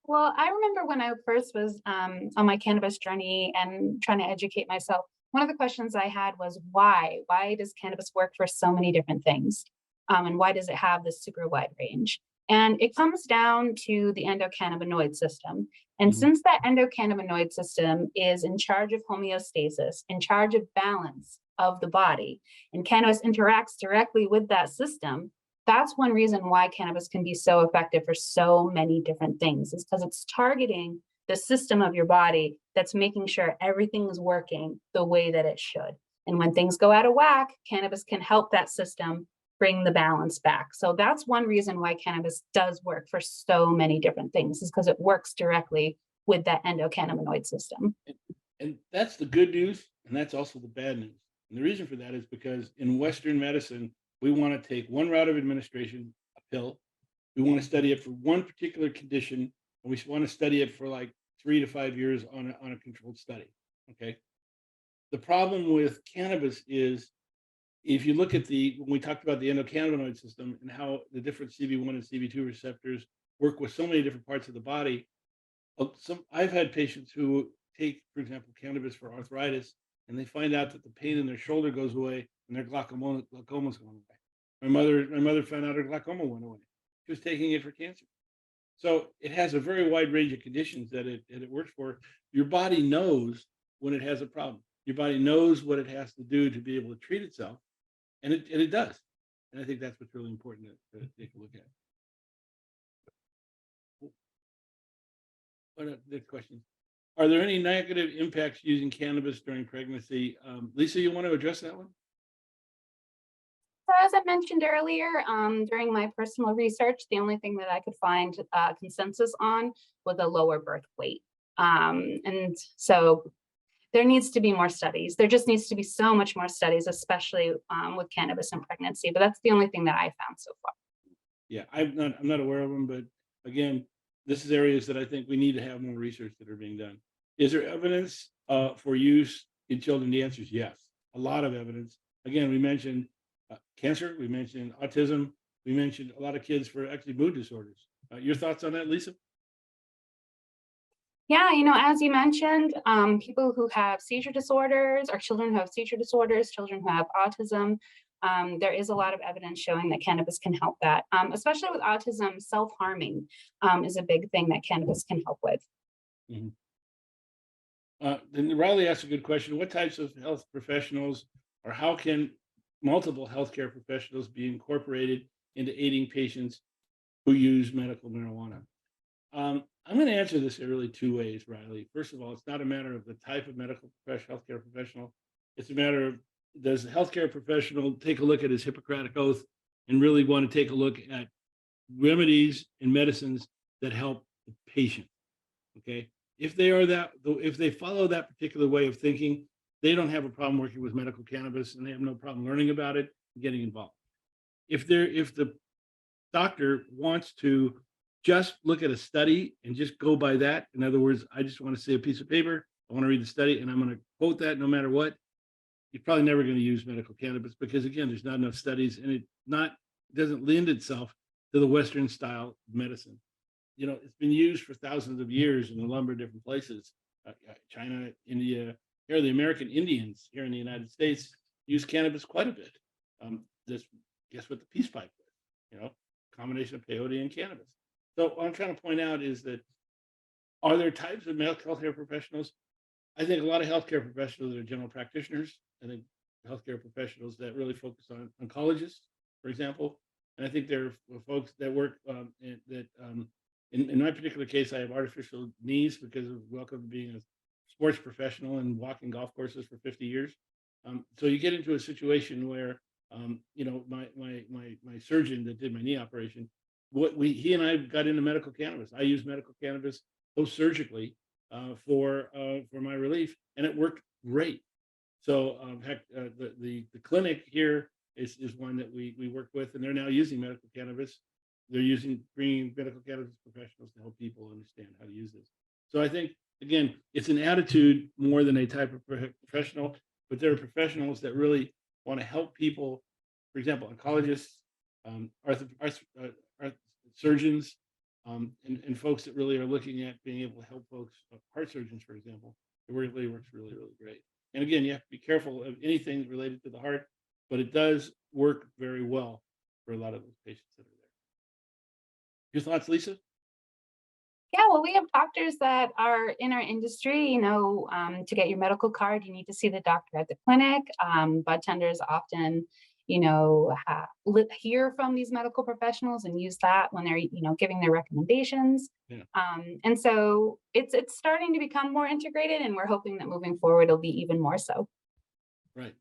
Well, I remember when I first was on my cannabis journey and trying to educate myself, one of the questions I had was why? Why does cannabis work for so many different things? And why does it have this super wide range? And it comes down to the endocannabinoid system. And Mhm. since that endocannabinoid system is in charge of homeostasis, in charge of balance of the body, and cannabis interacts directly with that system, that's one reason why cannabis can be so effective for so many different things, is because it's targeting the system of your body that's making sure everything is working the way that it should. And when things go out of whack, cannabis can help that system bring the balance back. So that's one reason why cannabis does work for so many different things, is because it works directly with that endocannabinoid system. And that's the good news, and that's also the bad news. And the reason for that is because in Western medicine, we want to take one route of administration, a pill. We want to study it for one particular condition, and we want to study it for like 3 to 5 years on a controlled study. Okay. The problem with cannabis is if you look at when we talked about the endocannabinoid system and how the different CB1 and CB2 receptors work with so many different parts of the body, I've had patients who take, for example, cannabis for arthritis, and they find out that the pain in their shoulder goes away and their glaucoma's going away. My mother found out her glaucoma went away. She was taking it for cancer. So it has a very wide range of conditions that it works for. Your body knows when it has a problem. Your body knows what it has to do to be able to treat itself, and it does. And I think that's what's really important to take a look at. What are the questions? Are there any negative impacts using cannabis during pregnancy? Lisa, you want to address that one? So as I mentioned earlier, during my personal research, the only thing that I could find consensus on was a lower birth weight. And so there needs to be more studies. There just needs to be so much more studies, especially with cannabis and pregnancy. But that's the only thing that I found so far. Yeah, I'm not aware of them, but again, this is areas that I think we need to have more research that are being done. Is there evidence for use in children? The answer is yes. A lot of evidence. Again, we mentioned cancer, we mentioned autism, we mentioned a lot of kids for actually mood disorders. Your thoughts on that, Lisa? Yeah, as you mentioned, people who have seizure disorders or children who have seizure disorders, children who have autism, there is a lot of evidence showing that cannabis can help that, especially with autism. Self-harming is a big thing that cannabis can help with. Mhm. Then Riley asked a good question. What types of health professionals or how can multiple healthcare professionals be incorporated into aiding patients who use medical marijuana? I'm going to answer this in really two ways, Riley. First of all, it's not a matter of the type of medical professional, healthcare professional. It's a matter of does the healthcare professional take a look at his Hippocratic oath and really want to take a look at remedies and medicines that help the patient. Okay. If they follow that particular way of thinking, they don't have a problem working with medical cannabis and they have no problem learning about it and getting involved. If the doctor wants to just look at a study and just go by that, in other words, I just want to see a piece of paper, I want to read the study, and I'm going to quote that no matter what, you're probably never going to use medical cannabis because, again, there's not enough studies, and doesn't lend itself to the Western style of medicine. It's been used for thousands of years in a number of different places. China, India, here the American Indians here in the United States use cannabis quite a bit. Guess what the peace pipe was? Combination of peyote and cannabis. So what I'm trying to point out is that, are there types of medical healthcare professionals? I think a lot of healthcare professionals are general practitioners. I think healthcare professionals that really focus on oncologists, for example. And I think there are folks that work in my particular case, I have artificial knees because of welcome being a sports professional and walking golf courses for 50 years. So you get into a situation where, my surgeon that did my knee operation, he and I got into medical cannabis. I use medical cannabis post-surgically for my relief, and it worked great. So heck, the clinic here is one that we work with, and they're now using medical cannabis. They're bringing medical cannabis professionals to help people understand how to use this. So I think, again, it's an attitude more than a type of professional, but there are professionals that really want to help people. For example, oncologists, surgeons, and folks that really are looking at being able to help folks, heart surgeons, for example. It really works really, really great. And again, you have to be careful of anything related to the heart, but it does work very well for a lot of those patients that are there. Your thoughts, Lisa? Yeah, well, we have doctors that are in our industry. To get your medical card, you need to see the doctor at the clinic. Bud tenders often, hear from these medical professionals and use that when they're, giving their recommendations. Yeah. And so it's starting to become more integrated, and we're hoping that moving forward, it'll be even more so. Right.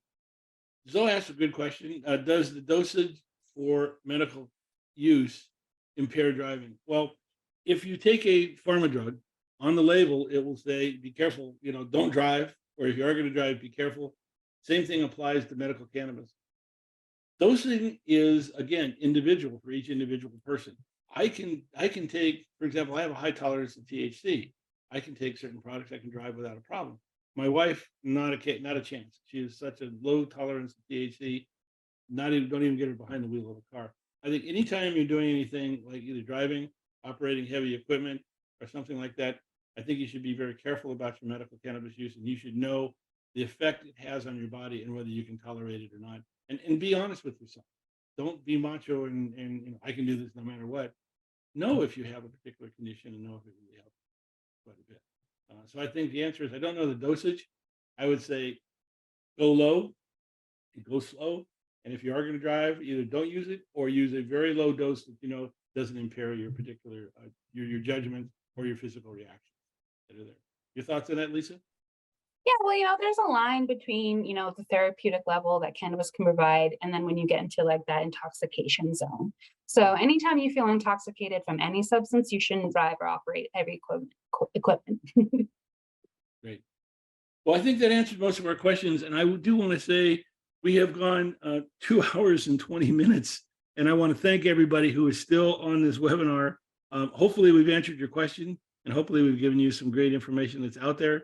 Zoe asked a good question. Does the dosage for medical use impair driving? Well, if you take a pharma drug, on the label, it will say, be careful, don't drive, or if you are going to drive, be careful. Same thing applies to medical cannabis. Dosing is, again, individual for each individual person. I can take, for example, I have a high tolerance to THC. I can take certain products, I can drive without a problem. My wife, not a chance. She has such a low tolerance to THC. Don't even get her behind the wheel of a car. I think anytime you're doing anything like either driving, operating heavy equipment, or something like that, I think you should be very careful about your medical cannabis use, and you should know the effect it has on your body and whether you can tolerate it or not. And be honest with yourself. Don't be macho and I can do this no matter what. Know if you have a particular condition and know if it really helps quite a bit. So I think the answer is, I don't know the dosage. I would say go low and go slow. And if you are going to drive, either don't use it or use a very low dose that doesn't impair your particular your judgment or your physical reactions that are there. Your thoughts on that, Lisa? Yeah, well, there's a line between, the therapeutic level that cannabis can provide, and then when you get into like that intoxication zone. So anytime you feel intoxicated from any substance, you shouldn't drive or operate heavy equipment. Great. Well, I think that answered most of our questions. And I do want to say we have gone 2 hours and 20 minutes. And I want to thank everybody who is still on this webinar. Hopefully we've answered your question, and hopefully we've given you some great information that's out there.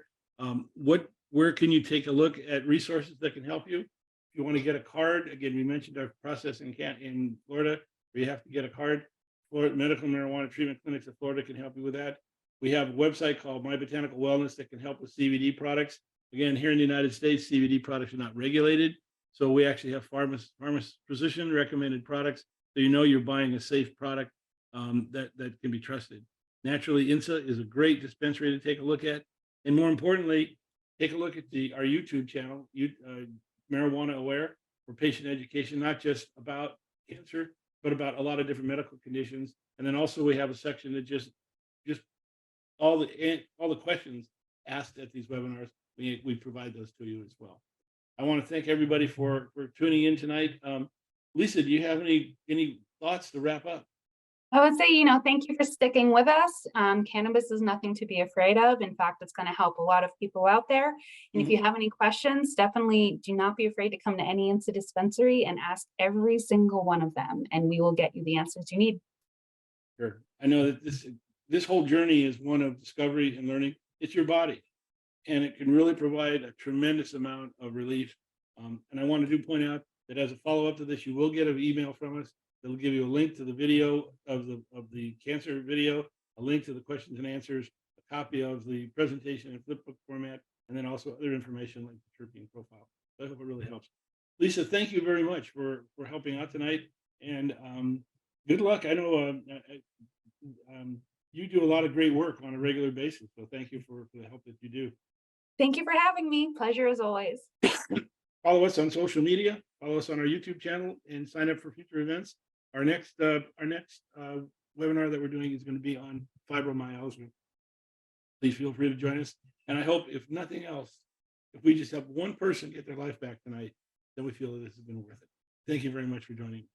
Where can you take a look at resources that can help you? If you want to get a card, again, we mentioned our process in Florida, where you have to get a card. Florida Medical Marijuana Treatment Clinics of Florida can help you with that. We have a website called My Botanical Wellness that can help with CBD products. Again, here in the United States, CBD products are not regulated. So we actually have physician recommended products. So you're buying a safe product that can be trusted. Naturally, INSA is a great dispensary to take a look at. And more importantly, take a look at our YouTube channel, Marijuana Aware, for patient education, not just about cancer, but about a lot of different medical conditions. And then also we have a section that just all the questions asked at these webinars, we provide those to you as well. I want to thank everybody for tuning in tonight. Lisa, do you have any thoughts to wrap up? I would say, thank you for sticking with us. Cannabis is nothing to be afraid of. In fact, it's going to help a lot of people out there. And if you have any questions, definitely do not be afraid to come to any INSA dispensary and ask every single one of them, and we will get you the answers you need. Sure. I know that this whole journey is one of discovery and learning. It's your body, and it can really provide a tremendous amount of relief. And I want to point out that as a follow-up to this, you will get an email from us. It'll give you a link to the video of the cancer video, a link to the questions and answers, a copy of the presentation in flipbook format, and then also other information like the terpene profile. So I hope it really helps. Lisa, thank you very much for helping out tonight, and good luck. I know you do a lot of great work on a regular basis, so thank you for the help that you do. Thank you for having me. Pleasure as always. Follow us on social media, follow us on our YouTube channel, and sign up for future events. Our next webinar that we're doing is going to be on fibromyalgia. Please feel free to join us. And I hope, if nothing else, if we just help one person get their life back tonight, then we feel that this has been worth it. Thank you very much for joining.